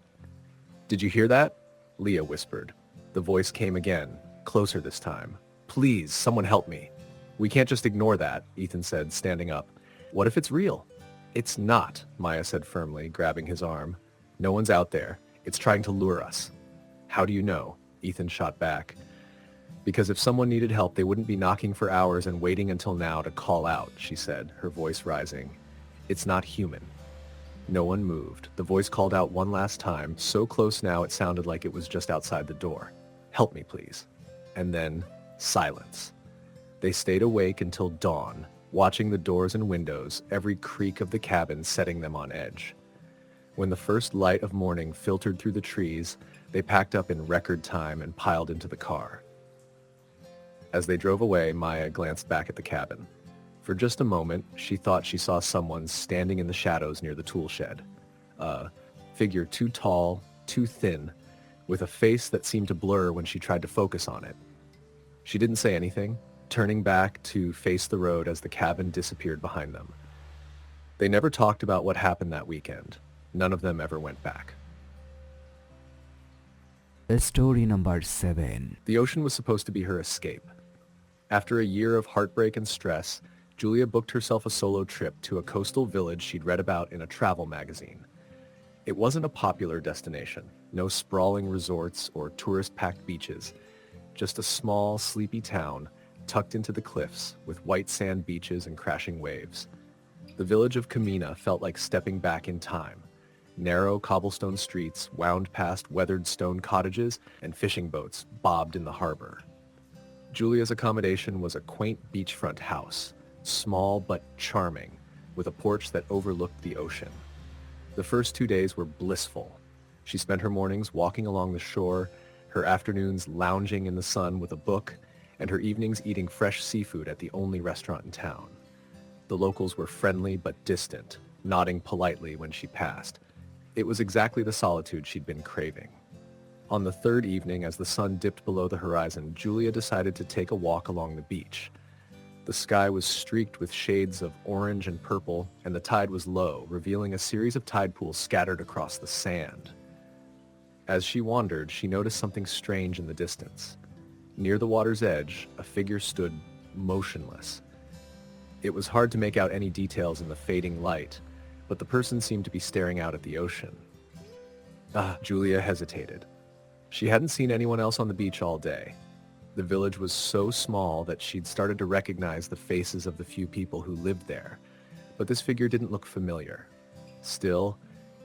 "Did you hear that?" Leah whispered. The voice came again, closer this time. "Please, someone help me." "We can't just ignore that," Ethan said, standing up. "What if it's real?" "It's not," Maya said firmly, grabbing his arm. "No one's out there. It's trying to lure us." "How do you know?" Ethan shot back. "Because if someone needed help, they wouldn't be knocking for hours and waiting until now to call out," she said, her voice rising. "It's not human." No one moved. The voice called out one last time, so close now it sounded like it was just outside the door. "Help me, please." And then, silence. They stayed awake until dawn, watching the doors and windows, every creak of the cabin setting them on edge. When the first light of morning filtered through the trees, they packed up in record time and piled into the car. As they drove away, Maya glanced back at the cabin. For just a moment, she thought she saw someone standing in the shadows near the tool shed. A figure too tall, too thin, with a face that seemed to blur when she tried to focus on it. She didn't say anything, turning back to face the road as the cabin disappeared behind them. They never talked about what happened that weekend. None of them ever went back. Story number 7. The ocean was supposed to be her escape. After a year of heartbreak and stress, Julia booked herself a solo trip to a coastal village she'd read about in a travel magazine. It wasn't a popular destination, no sprawling resorts or tourist-packed beaches, just a small, sleepy town tucked into the cliffs with white sand beaches and crashing waves. The village of Kamina felt like stepping back in time. Narrow cobblestone streets wound past weathered stone cottages and fishing boats bobbed in the harbor. Julia's accommodation was a quaint beachfront house, small but charming, with a porch that overlooked the ocean. The first 2 days were blissful. She spent her mornings walking along the shore, her afternoons lounging in the sun with a book, and her evenings eating fresh seafood at the only restaurant in town. The locals were friendly but distant, nodding politely when she passed. It was exactly the solitude she'd been craving. On the third evening, as the sun dipped below the horizon, Julia decided to take a walk along the beach. The sky was streaked with shades of orange and purple, and the tide was low, revealing a series of tide pools scattered across the sand. As she wandered, she noticed something strange in the distance. Near the water's edge, a figure stood motionless. It was hard to make out any details in the fading light, but the person seemed to be staring out at the ocean. Julia hesitated. She hadn't seen anyone else on the beach all day. The village was so small that she'd started to recognize the faces of the few people who lived there, but this figure didn't look familiar. Still,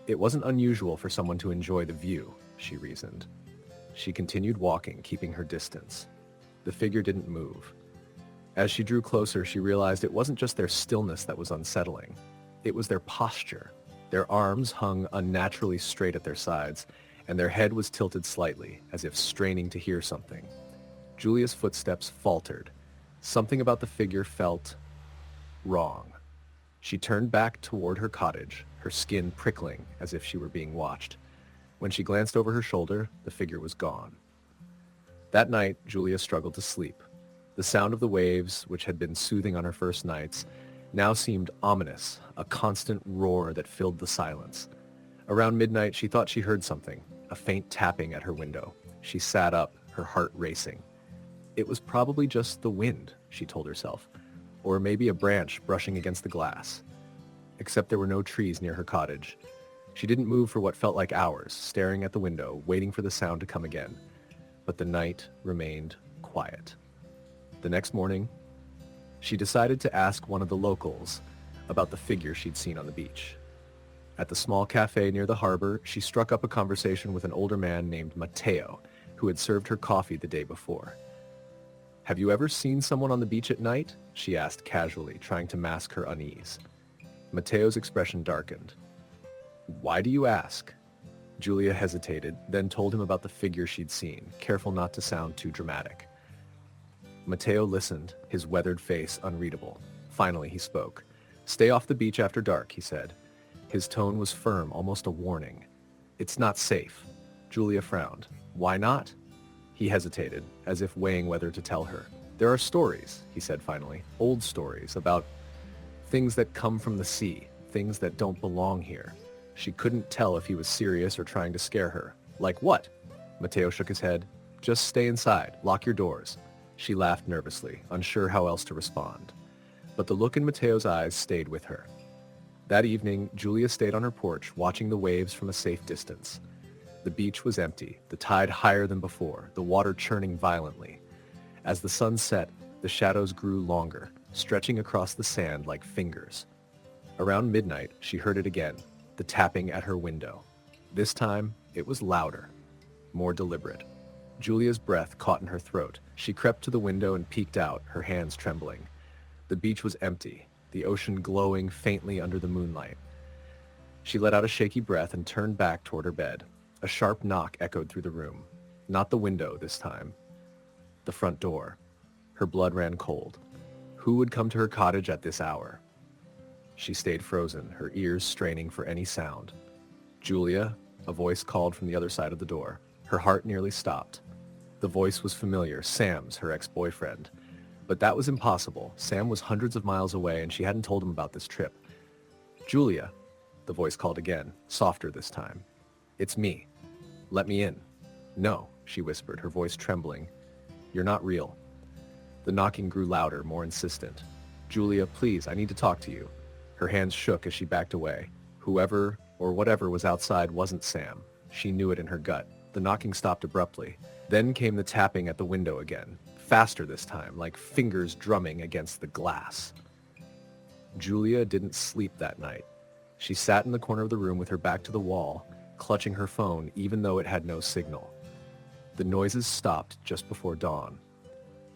it wasn't unusual for someone to enjoy the view, she reasoned. She continued walking, keeping her distance. The figure didn't move. As she drew closer, she realized it wasn't just their stillness that was unsettling. It was their posture. Their arms hung unnaturally straight at their sides, and their head was tilted slightly, as if straining to hear something. Julia's footsteps faltered. Something about the figure felt wrong. She turned back toward her cottage, her skin prickling as if she were being watched. When she glanced over her shoulder, the figure was gone. That night, Julia struggled to sleep. The sound of the waves, which had been soothing on her first nights, now seemed ominous, a constant roar that filled the silence. Around midnight, she thought she heard something, a faint tapping at her window. She sat up, her heart racing. It was probably just the wind, she told herself, or maybe a branch brushing against the glass. Except there were no trees near her cottage. She didn't move for what felt like hours, staring at the window, waiting for the sound to come again. But the night remained quiet. The next morning, she decided to ask one of the locals about the figure she'd seen on the beach. At the small cafe near the harbor, she struck up a conversation with an older man named Matteo, who had served her coffee the day before. "Have you ever seen someone on the beach at night?" she asked casually, trying to mask her unease. Matteo's expression darkened. "Why do you ask?" Julia hesitated, then told him about the figure she'd seen, careful not to sound too dramatic. Matteo listened, his weathered face unreadable. Finally, he spoke. "Stay off the beach after dark," he said. His tone was firm, almost a warning. "It's not safe." Julia frowned. "Why not?" He hesitated, as if weighing whether to tell her. "There are stories," he said finally, "old stories about things that come from the sea, things that don't belong here." She couldn't tell if he was serious or trying to scare her. "Like what?" Matteo shook his head. "Just stay inside. Lock your doors." She laughed nervously, unsure how else to respond. But the look in Matteo's eyes stayed with her. That evening, Julia stayed on her porch, watching the waves from a safe distance. The beach was empty, the tide higher than before, the water churning violently. As the sun set, the shadows grew longer, stretching across the sand like fingers. Around midnight, she heard it again, the tapping at her window. This time, it was louder, more deliberate. Julia's breath caught in her throat. She crept to the window and peeked out, her hands trembling. The beach was empty, the ocean glowing faintly under the moonlight. She let out a shaky breath and turned back toward her bed. A sharp knock echoed through the room. Not the window this time. The front door. Her blood ran cold. Who would come to her cottage at this hour? She stayed frozen, her ears straining for any sound. "Julia," a voice called from the other side of the door. Her heart nearly stopped. The voice was familiar, Sam's, her ex-boyfriend. But that was impossible. Sam was hundreds of miles away and she hadn't told him about this trip. "Julia," the voice called again, softer this time. "It's me. Let me in." "No," she whispered, her voice trembling. "You're not real." The knocking grew louder, more insistent. "Julia, please, I need to talk to you." Her hands shook as she backed away. Whoever or whatever was outside wasn't Sam. She knew it in her gut. The knocking stopped abruptly. Then came the tapping at the window again, faster this time, like fingers drumming against the glass. Julia didn't sleep that night. She sat in the corner of the room with her back to the wall, clutching her phone even though it had no signal. The noises stopped just before dawn.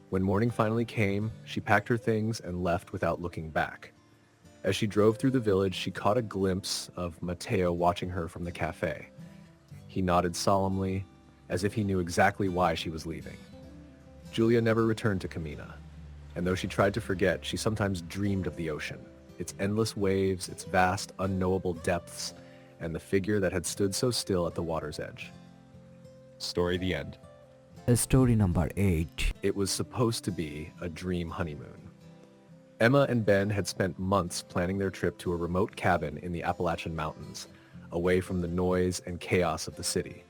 When morning finally came, she packed her things and left without looking back. As she drove through the village, she caught a glimpse of Mateo watching her from the cafe. He nodded solemnly, as if he knew exactly why she was leaving. Julia never returned to Camina, and though she tried to forget, she sometimes dreamed of the ocean, its endless waves, its vast, unknowable depths, and the figure that had stood so still at the water's edge. Story the end. Story number 8. It was supposed to be a dream honeymoon. Emma and Ben had spent months planning their trip to a remote cabin in the Appalachian Mountains, away from the noise and chaos of the city.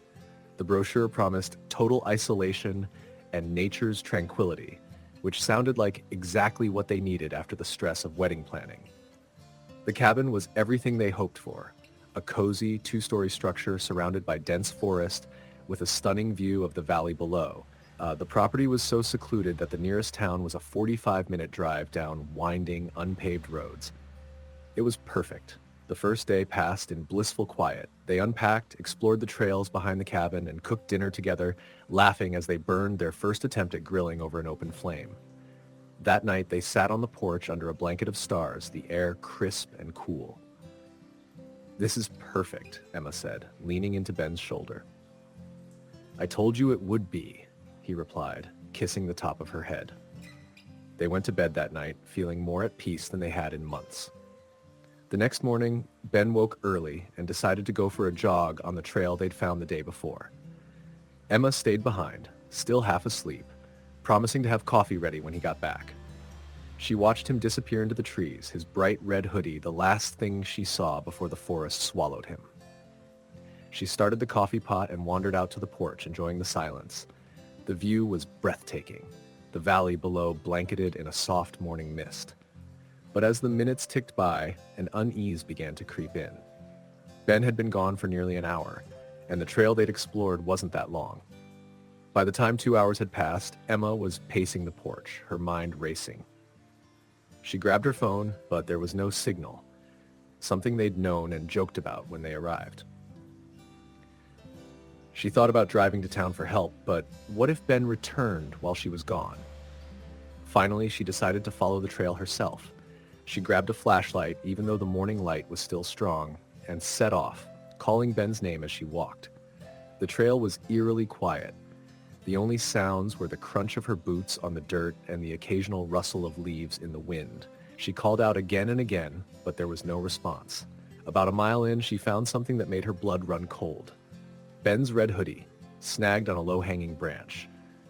The brochure promised total isolation and nature's tranquility, which sounded like exactly what they needed after the stress of wedding planning. The cabin was everything they hoped for, a cozy two-story structure surrounded by dense forest with a stunning view of the valley below. The property was so secluded that the nearest town was a 45-minute drive down winding, unpaved roads. It was perfect. The first day passed in blissful quiet. They unpacked, explored the trails behind the cabin, and cooked dinner together, laughing as they burned their first attempt at grilling over an open flame. That night, they sat on the porch under a blanket of stars, the air crisp and cool. "This is perfect," Emma said, leaning into Ben's shoulder. "I told you it would be," he replied, kissing the top of her head. They went to bed that night, feeling more at peace than they had in months. The next morning, Ben woke early and decided to go for a jog on the trail they'd found the day before. Emma stayed behind, still half asleep, promising to have coffee ready when he got back. She watched him disappear into the trees, his bright red hoodie the last thing she saw before the forest swallowed him. She started the coffee pot and wandered out to the porch, enjoying the silence. The view was breathtaking, the valley below blanketed in a soft morning mist. But as the minutes ticked by, an unease began to creep in. Ben had been gone for nearly an hour, and the trail they'd explored wasn't that long. By the time 2 hours had passed, Emma was pacing the porch, her mind racing. She grabbed her phone, but there was no signal, something they'd known and joked about when they arrived. She thought about driving to town for help, but what if Ben returned while she was gone? Finally, she decided to follow the trail herself. She grabbed a flashlight, even though the morning light was still strong, and set off, calling Ben's name as she walked. The trail was eerily quiet. The only sounds were the crunch of her boots on the dirt and the occasional rustle of leaves in the wind. She called out again and again, but there was no response. About a mile in, she found something that made her blood run cold. Ben's red hoodie, snagged on a low-hanging branch.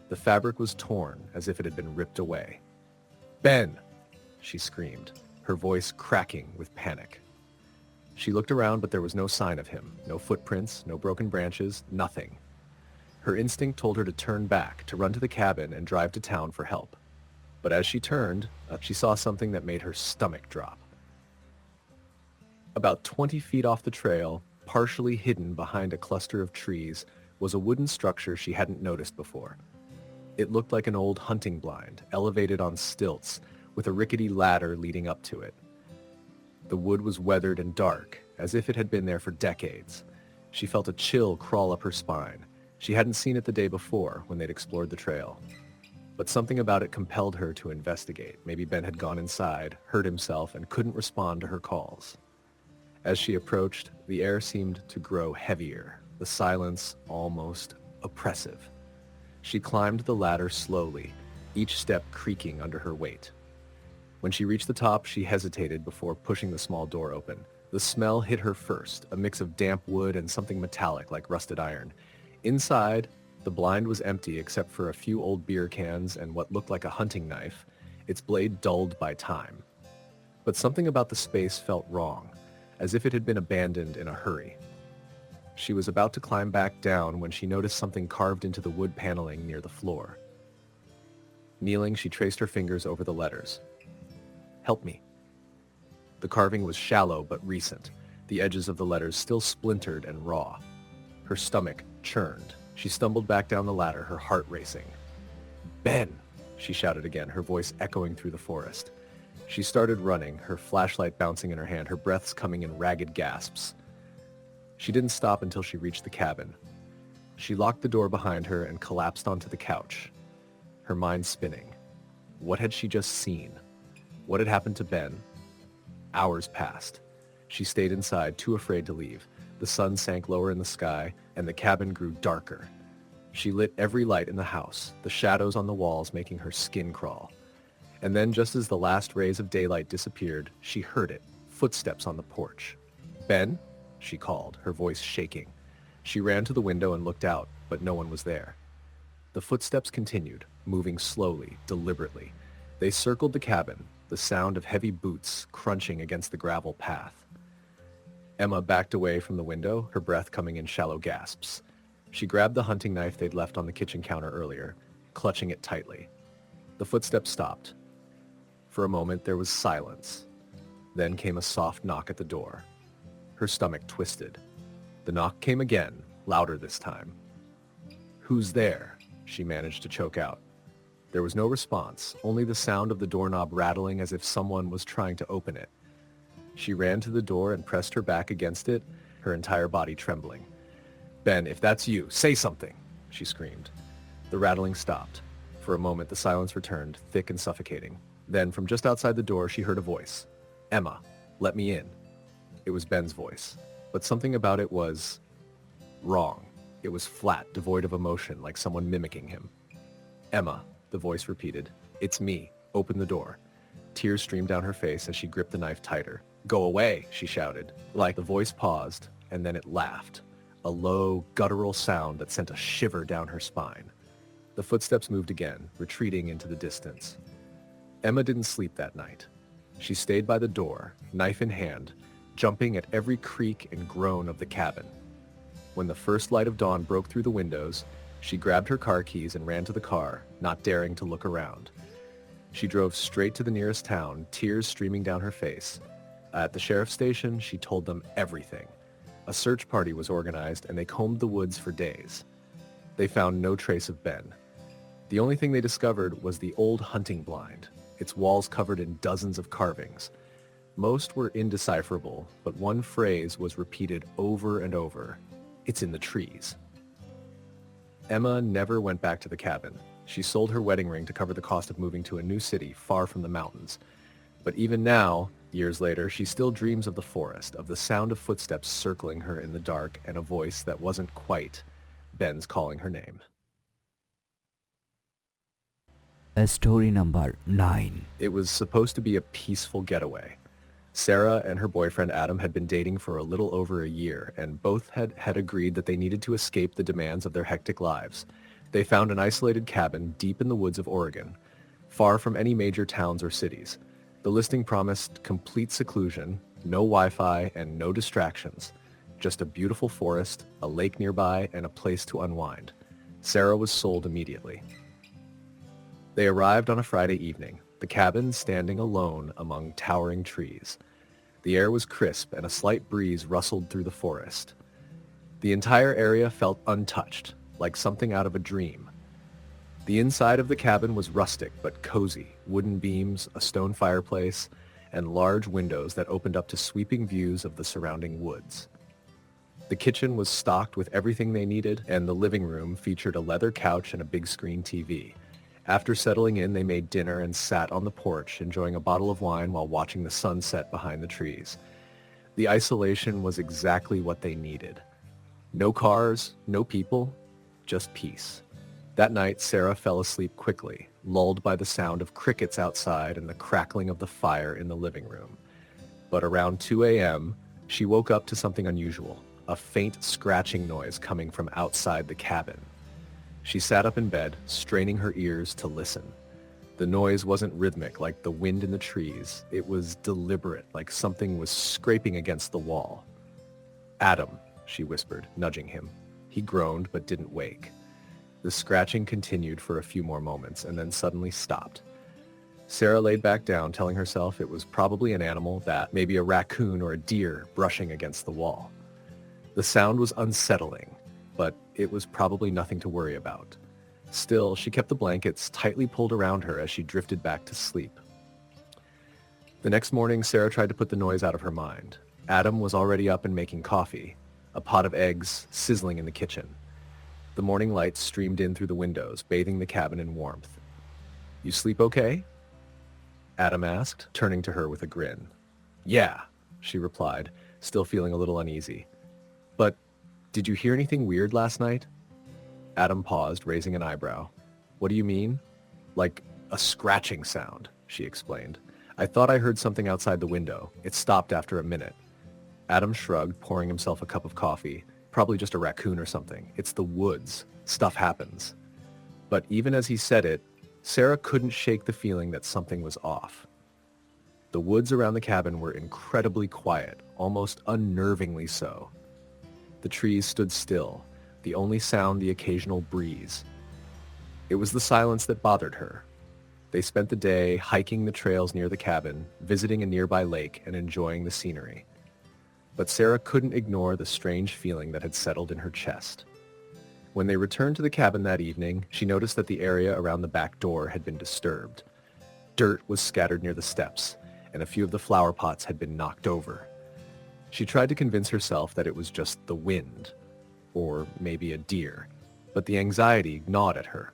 The fabric was torn, as if it had been ripped away. "Ben!" she screamed, her voice cracking with panic. She looked around, but there was no sign of him. No footprints, no broken branches, nothing. Her instinct told her to turn back, to run to the cabin and drive to town for help. But as she turned, she saw something that made her stomach drop. About 20 feet off the trail, partially hidden behind a cluster of trees, was a wooden structure she hadn't noticed before. It looked like an old hunting blind, elevated on stilts, with a rickety ladder leading up to it. The wood was weathered and dark, as if it had been there for decades. She felt a chill crawl up her spine. She hadn't seen it the day before, when they'd explored the trail. But something about it compelled her to investigate. Maybe Ben had gone inside, hurt himself, and couldn't respond to her calls. As she approached, the air seemed to grow heavier, the silence almost oppressive. She climbed the ladder slowly, each step creaking under her weight. When she reached the top, she hesitated before pushing the small door open. The smell hit her first, a mix of damp wood and something metallic like rusted iron. Inside, the blind was empty except for a few old beer cans and what looked like a hunting knife, its blade dulled by time. But something about the space felt wrong, as if it had been abandoned in a hurry. She was about to climb back down when she noticed something carved into the wood paneling near the floor. Kneeling, she traced her fingers over the letters. "Help me." The carving was shallow but recent, the edges of the letters still splintered and raw. Her stomach churned. She stumbled back down the ladder, her heart racing. "Ben!" she shouted again, her voice echoing through the forest. She started running, her flashlight bouncing in her hand, her breaths coming in ragged gasps. She didn't stop until she reached the cabin. She locked the door behind her and collapsed onto the couch, her mind spinning. What had she just seen? What had happened to Ben? Hours passed. She stayed inside, too afraid to leave. The sun sank lower in the sky, and the cabin grew darker. She lit every light in the house, the shadows on the walls making her skin crawl. And then, just as the last rays of daylight disappeared, she heard it, footsteps on the porch. "Ben?" she called, her voice shaking. She ran to the window and looked out, but no one was there. The footsteps continued, moving slowly, deliberately. They circled the cabin, the sound of heavy boots crunching against the gravel path. Emma backed away from the window, her breath coming in shallow gasps. She grabbed the hunting knife they'd left on the kitchen counter earlier, clutching it tightly. The footsteps stopped. For a moment, there was silence. Then came a soft knock at the door. Her stomach twisted. The knock came again, louder this time. "Who's there?" she managed to choke out. There was no response, only the sound of the doorknob rattling as if someone was trying to open it. She ran to the door and pressed her back against it, her entire body trembling. "Ben, if that's you, say something," she screamed. The rattling stopped. For a moment, the silence returned, thick and suffocating. Then, from just outside the door, she heard a voice. "Emma, let me in." It was Ben's voice, but something about it was wrong. It was flat, devoid of emotion, like someone mimicking him. "Emma," the voice repeated. "It's me. Open the door." Tears streamed down her face as she gripped the knife tighter. "Go away," she shouted. Like the voice paused, and then it laughed, a low, guttural sound that sent a shiver down her spine. The footsteps moved again, retreating into the distance. Emma didn't sleep that night. She stayed by the door, knife in hand, jumping at every creak and groan of the cabin. When the first light of dawn broke through the windows, she grabbed her car keys and ran to the car, not daring to look around. She drove straight to the nearest town, tears streaming down her face. At the sheriff's station, she told them everything. A search party was organized, and they combed the woods for days. They found no trace of Ben. The only thing they discovered was the old hunting blind, its walls covered in dozens of carvings. Most were indecipherable, but one phrase was repeated over and over. "It's in the trees." Emma never went back to the cabin. She sold her wedding ring to cover the cost of moving to a new city far from the mountains. But even now, years later, she still dreams of the forest, of the sound of footsteps circling her in the dark, and a voice that wasn't quite Ben's calling her name. Story number 9. It was supposed to be a peaceful getaway. Sarah and her boyfriend Adam had been dating for a little over a year, and both had agreed that they needed to escape the demands of their hectic lives. They found an isolated cabin deep in the woods of Oregon, far from any major towns or cities. The listing promised complete seclusion, no Wi-Fi, and no distractions. Just a beautiful forest, a lake nearby, and a place to unwind. Sarah was sold immediately. They arrived on a Friday evening, the cabin standing alone among towering trees. The air was crisp and a slight breeze rustled through the forest. The entire area felt untouched, like something out of a dream. The inside of the cabin was rustic but cozy, wooden beams, a stone fireplace, and large windows that opened up to sweeping views of the surrounding woods. The kitchen was stocked with everything they needed, and the living room featured a leather couch and a big screen TV. After settling in, they made dinner and sat on the porch, enjoying a bottle of wine while watching the sunset behind the trees. The isolation was exactly what they needed. No cars, no people, just peace. That night, Sarah fell asleep quickly, lulled by the sound of crickets outside and the crackling of the fire in the living room. But around 2 a.m., she woke up to something unusual, a faint scratching noise coming from outside the cabin. She sat up in bed, straining her ears to listen. The noise wasn't rhythmic like the wind in the trees. It was deliberate, like something was scraping against the wall. "Adam," she whispered, nudging him. He groaned but didn't wake. The scratching continued for a few more moments and then suddenly stopped. Sarah laid back down, telling herself it was probably an animal, that maybe a raccoon or a deer brushing against the wall. The sound was unsettling, but it was probably nothing to worry about. Still, she kept the blankets tightly pulled around her as she drifted back to sleep. The next morning, Sarah tried to put the noise out of her mind. Adam was already up and making coffee, a pot of eggs sizzling in the kitchen. The morning light streamed in through the windows, bathing the cabin in warmth. "You sleep okay?" Adam asked, turning to her with a grin. "Yeah," she replied, still feeling a little uneasy. "But did you hear anything weird last night?" Adam paused, raising an eyebrow. "What do you mean?" "Like a scratching sound," she explained. "I thought I heard something outside the window. It stopped after a minute." Adam shrugged, pouring himself a cup of coffee. "Probably just a raccoon or something. It's the woods. Stuff happens." But even as he said it, Sarah couldn't shake the feeling that something was off. The woods around the cabin were incredibly quiet, almost unnervingly so. The trees stood still, the only sound the occasional breeze. It was the silence that bothered her. They spent the day hiking the trails near the cabin, visiting a nearby lake, and enjoying the scenery. But Sarah couldn't ignore the strange feeling that had settled in her chest. When they returned to the cabin that evening, she noticed that the area around the back door had been disturbed. Dirt was scattered near the steps, and a few of the flower pots had been knocked over. She tried to convince herself that it was just the wind, or maybe a deer, but the anxiety gnawed at her.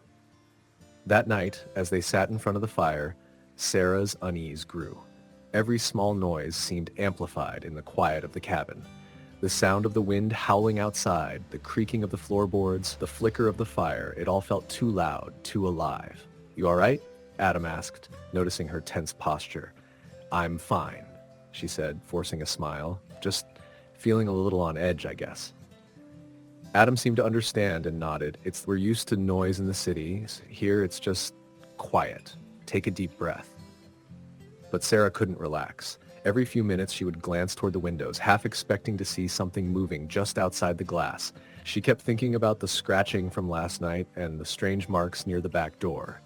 That night, as they sat in front of the fire, Sarah's unease grew. Every small noise seemed amplified in the quiet of the cabin. The sound of the wind howling outside, the creaking of the floorboards, the flicker of the fire, it all felt too loud, too alive. "You all right?" Adam asked, noticing her tense posture. "I'm fine," she said, forcing a smile. "Just feeling a little on edge, I guess." Adam seemed to understand and nodded. "We're used to noise in the city. Here it's just quiet. Take a deep breath." But Sarah couldn't relax. Every few minutes she would glance toward the windows, half expecting to see something moving just outside the glass. She kept thinking about the scratching from last night and the strange marks near the back door.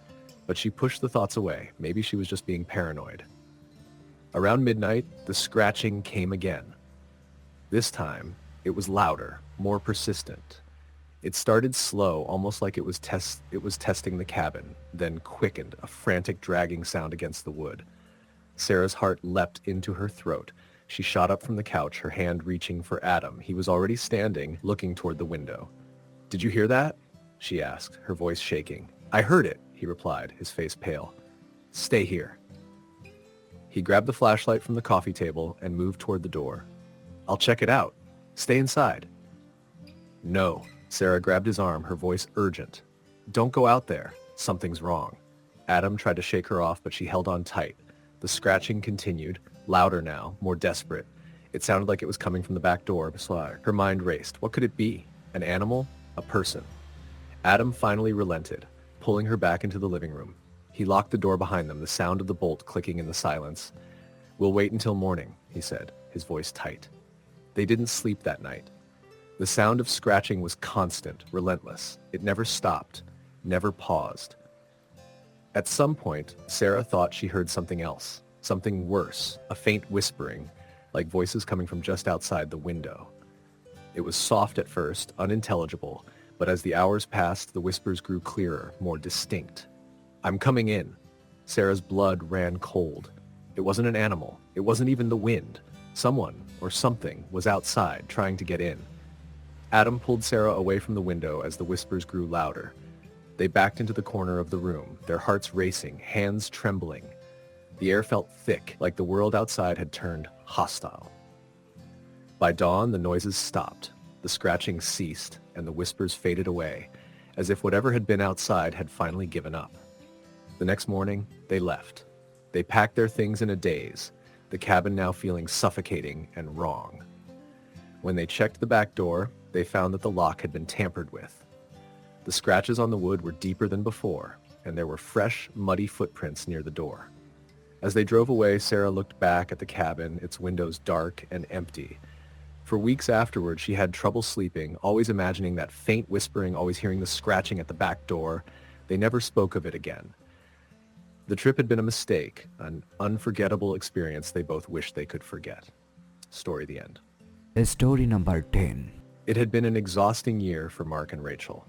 But she pushed the thoughts away. Maybe she was just being paranoid. Around midnight, the scratching came again. This time, it was louder, more persistent. It started slow, almost like it was testing the cabin, then quickened, a frantic dragging sound against the wood. Sarah's heart leapt into her throat. She shot up from the couch, her hand reaching for Adam. He was already standing, looking toward the window. "Did you hear that?" she asked, her voice shaking. "I heard it," he replied, his face pale. "Stay here." He grabbed the flashlight from the coffee table and moved toward the door. "I'll check it out. Stay inside." "No." Sarah grabbed his arm, her voice urgent. "Don't go out there. Something's wrong." Adam tried to shake her off, but she held on tight. The scratching continued, louder now, more desperate. It sounded like it was coming from the back door. Her mind raced. What could it be? An animal? A person? Adam finally relented, pulling her back into the living room. He locked the door behind them, the sound of the bolt clicking in the silence. "We'll wait until morning," he said, his voice tight. They didn't sleep that night. The sound of scratching was constant, relentless. It never stopped, never paused. At some point, Sarah thought she heard something else, something worse, a faint whispering, like voices coming from just outside the window. It was soft at first, unintelligible, but as the hours passed, the whispers grew clearer, more distinct. "I'm coming in." Sarah's blood ran cold. It wasn't an animal. It wasn't even the wind. Someone, or something, was outside, trying to get in. Adam pulled Sarah away from the window as the whispers grew louder. They backed into the corner of the room, their hearts racing, hands trembling. The air felt thick, like the world outside had turned hostile. By dawn, the noises stopped. The scratching ceased, and the whispers faded away, as if whatever had been outside had finally given up. The next morning, they left. They packed their things in a daze, the cabin now feeling suffocating and wrong. When they checked the back door, they found that the lock had been tampered with. The scratches on the wood were deeper than before, and there were fresh, muddy footprints near the door. As they drove away, Sarah looked back at the cabin, its windows dark and empty. For weeks afterward, she had trouble sleeping, always imagining that faint whispering, always hearing the scratching at the back door. They never spoke of it again. The trip had been a mistake, an unforgettable experience they both wished they could forget. Story the end. Story number 10. It had been an exhausting year for Mark and Rachel.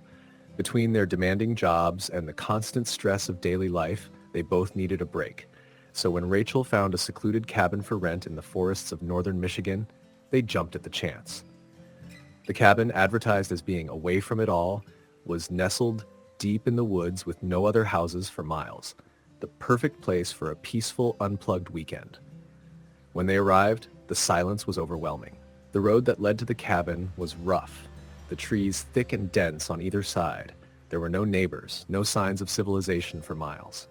Between their demanding jobs and the constant stress of daily life, they both needed a break. So when Rachel found a secluded cabin for rent in the forests of northern Michigan, they jumped at the chance. The cabin, advertised as being away from it all, was nestled deep in the woods with no other houses for miles. The perfect place for a peaceful, unplugged weekend. When they arrived, the silence was overwhelming. The road that led to the cabin was rough, the trees thick and dense on either side. There were no neighbors, no signs of civilization for miles.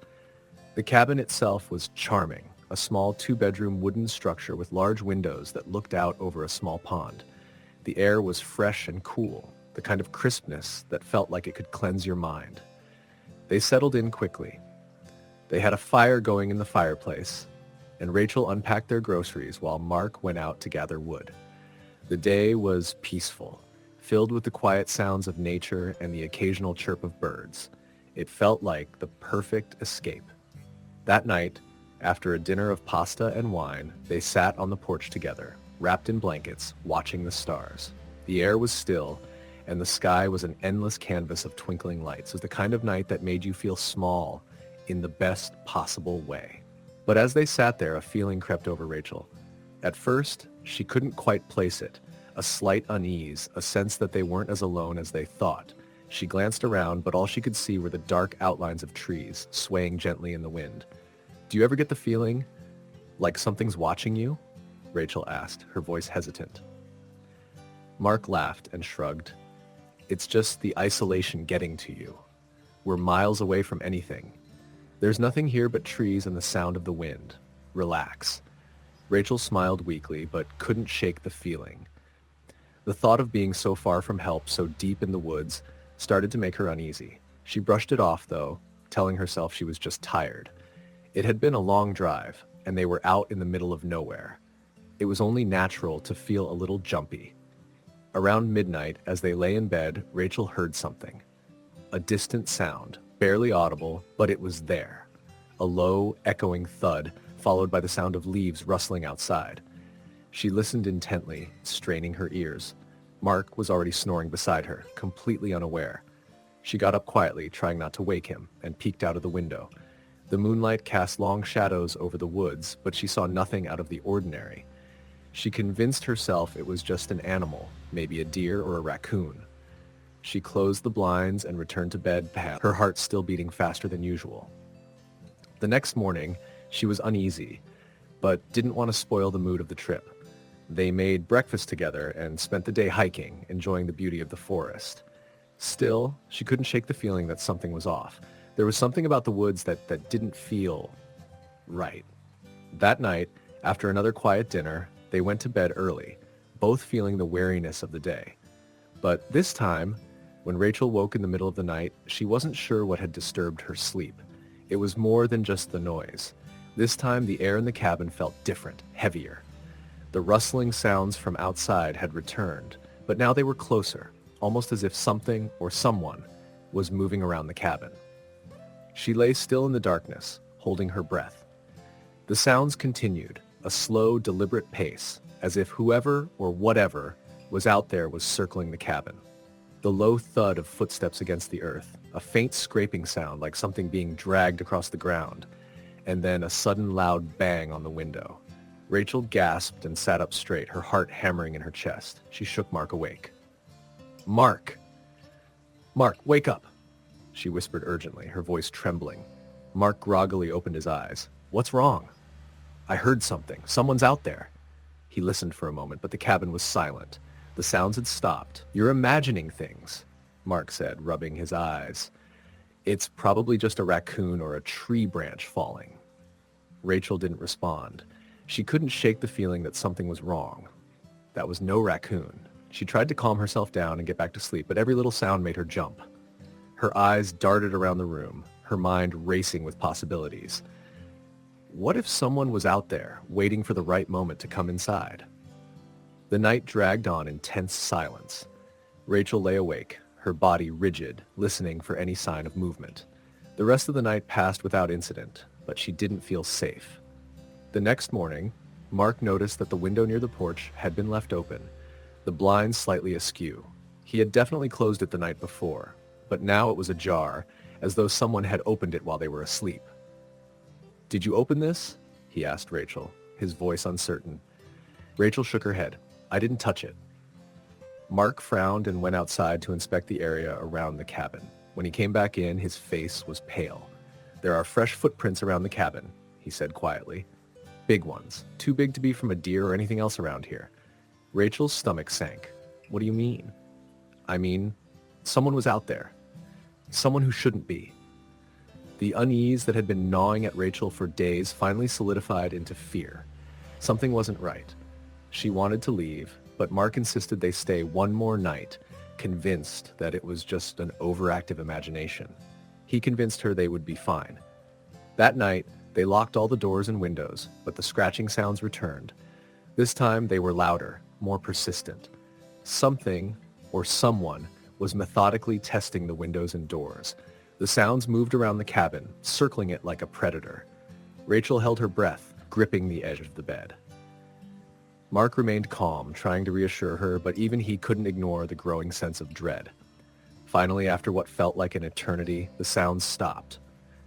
The cabin itself was charming, a small two-bedroom wooden structure with large windows that looked out over a small pond. The air was fresh and cool, the kind of crispness that felt like it could cleanse your mind. They settled in quickly. They had a fire going in the fireplace, and Rachel unpacked their groceries while Mark went out to gather wood. The day was peaceful, filled with the quiet sounds of nature and the occasional chirp of birds. It felt like the perfect escape. That night, after a dinner of pasta and wine, they sat on the porch together, wrapped in blankets, watching the stars. The air was still, and the sky was an endless canvas of twinkling lights. It was the kind of night that made you feel small in the best possible way. But as they sat there, a feeling crept over Rachel. At first, she couldn't quite place it. A slight unease, a sense that they weren't as alone as they thought. She glanced around, but all she could see were the dark outlines of trees, swaying gently in the wind. "Do you ever get the feeling like something's watching you?" Rachel asked, her voice hesitant. Mark laughed and shrugged. "It's just the isolation getting to you. We're miles away from anything. There's nothing here but trees and the sound of the wind. Relax." Rachel smiled weakly, but couldn't shake the feeling. The thought of being so far from help, so deep in the woods, started to make her uneasy. She brushed it off, though, telling herself she was just tired. It had been a long drive, and they were out in the middle of nowhere. It was only natural to feel a little jumpy. Around midnight, as they lay in bed, Rachel heard something. A distant sound, barely audible, but it was there. A low, echoing thud, followed by the sound of leaves rustling outside. She listened intently, straining her ears. Mark was already snoring beside her, completely unaware. She got up quietly, trying not to wake him, and peeked out of the window. The moonlight cast long shadows over the woods, but she saw nothing out of the ordinary. She convinced herself it was just an animal, maybe a deer or a raccoon. She closed the blinds and returned to bed, her heart still beating faster than usual. The next morning, she was uneasy, but didn't want to spoil the mood of the trip. They made breakfast together and spent the day hiking, enjoying the beauty of the forest. Still, she couldn't shake the feeling that something was off. There was something about the woods that didn't feel right. That night, after another quiet dinner, they went to bed early, both feeling the weariness of the day. But this time, when Rachel woke in the middle of the night, she wasn't sure what had disturbed her sleep. It was more than just the noise. This time, the air in the cabin felt different, heavier. The rustling sounds from outside had returned, but now they were closer, almost as if something or someone was moving around the cabin. She lay still in the darkness, holding her breath. The sounds continued, a slow, deliberate pace, as if whoever or whatever was out there was circling the cabin. The low thud of footsteps against the earth, a faint scraping sound like something being dragged across the ground, and then a sudden loud bang on the window. Rachel gasped and sat up straight, her heart hammering in her chest. She shook Mark awake. "Mark! Mark, wake up!" she whispered urgently, her voice trembling. Mark groggily opened his eyes. "What's wrong?" "I heard something. Someone's out there." He listened for a moment, but the cabin was silent. The sounds had stopped. "You're imagining things," Mark said, rubbing his eyes. "It's probably just a raccoon or a tree branch falling." Rachel didn't respond. She couldn't shake the feeling that something was wrong. That was no raccoon. She tried to calm herself down and get back to sleep, but every little sound made her jump. Her eyes darted around the room, her mind racing with possibilities. What if someone was out there, waiting for the right moment to come inside? The night dragged on in tense silence. Rachel lay awake, her body rigid, listening for any sign of movement. The rest of the night passed without incident, but she didn't feel safe. The next morning, Mark noticed that the window near the porch had been left open, the blinds slightly askew. He had definitely closed it the night before, but now it was ajar, as though someone had opened it while they were asleep. "Did you open this?" he asked Rachel, his voice uncertain. Rachel shook her head. "I didn't touch it." Mark frowned and went outside to inspect the area around the cabin. When he came back in, his face was pale. "There are fresh footprints around the cabin," he said quietly. "Big ones, too big to be from a deer or anything else around here." Rachel's stomach sank. "What do you mean?" "I mean, someone was out there. Someone who shouldn't be." The unease that had been gnawing at Rachel for days finally solidified into fear. Something wasn't right. She wanted to leave, but Mark insisted they stay one more night, convinced that it was just an overactive imagination. He convinced her they would be fine. That night, they locked all the doors and windows, but the scratching sounds returned. This time they were louder, more persistent. Something, or someone, was methodically testing the windows and doors. The sounds moved around the cabin, circling it like a predator. Rachel held her breath, gripping the edge of the bed. Mark remained calm, trying to reassure her, but even he couldn't ignore the growing sense of dread. Finally, after what felt like an eternity, the sounds stopped.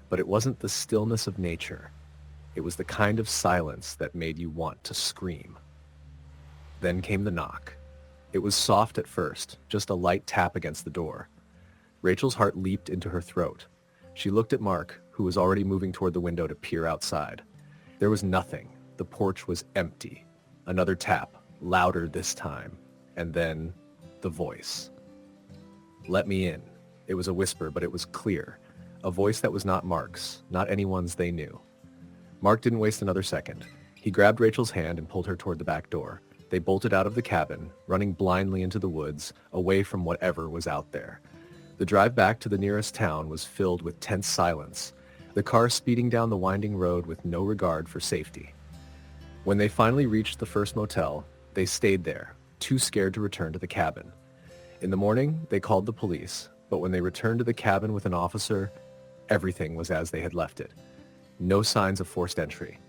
But it wasn't the stillness of nature. It was the kind of silence that made you want to scream. Then came the knock. It was soft at first, just a light tap against the door. Rachel's heart leaped into her throat. She looked at Mark, who was already moving toward the window to peer outside. There was nothing. The porch was empty. Another tap, louder this time, and then the voice. "Let me in." It was a whisper, but it was clear. A voice that was not Mark's, not anyone's they knew. Mark didn't waste another second. He grabbed Rachel's hand and pulled her toward the back door. They bolted out of the cabin, running blindly into the woods, away from whatever was out there. The drive back to the nearest town was filled with tense silence, the car speeding down the winding road with no regard for safety. When they finally reached the first motel, they stayed there, too scared to return to the cabin. In the morning, they called the police, but when they returned to the cabin with an officer, everything was as they had left it. No signs of forced entry,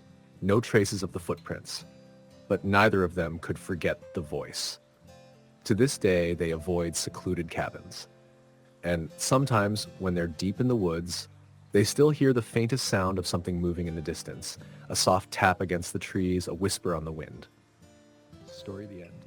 no traces of the footprints, but neither of them could forget the voice. To this day, they avoid secluded cabins. And sometimes, when they're deep in the woods, they still hear the faintest sound of something moving in the distance, a soft tap against the trees, a whisper on the wind. Story the end.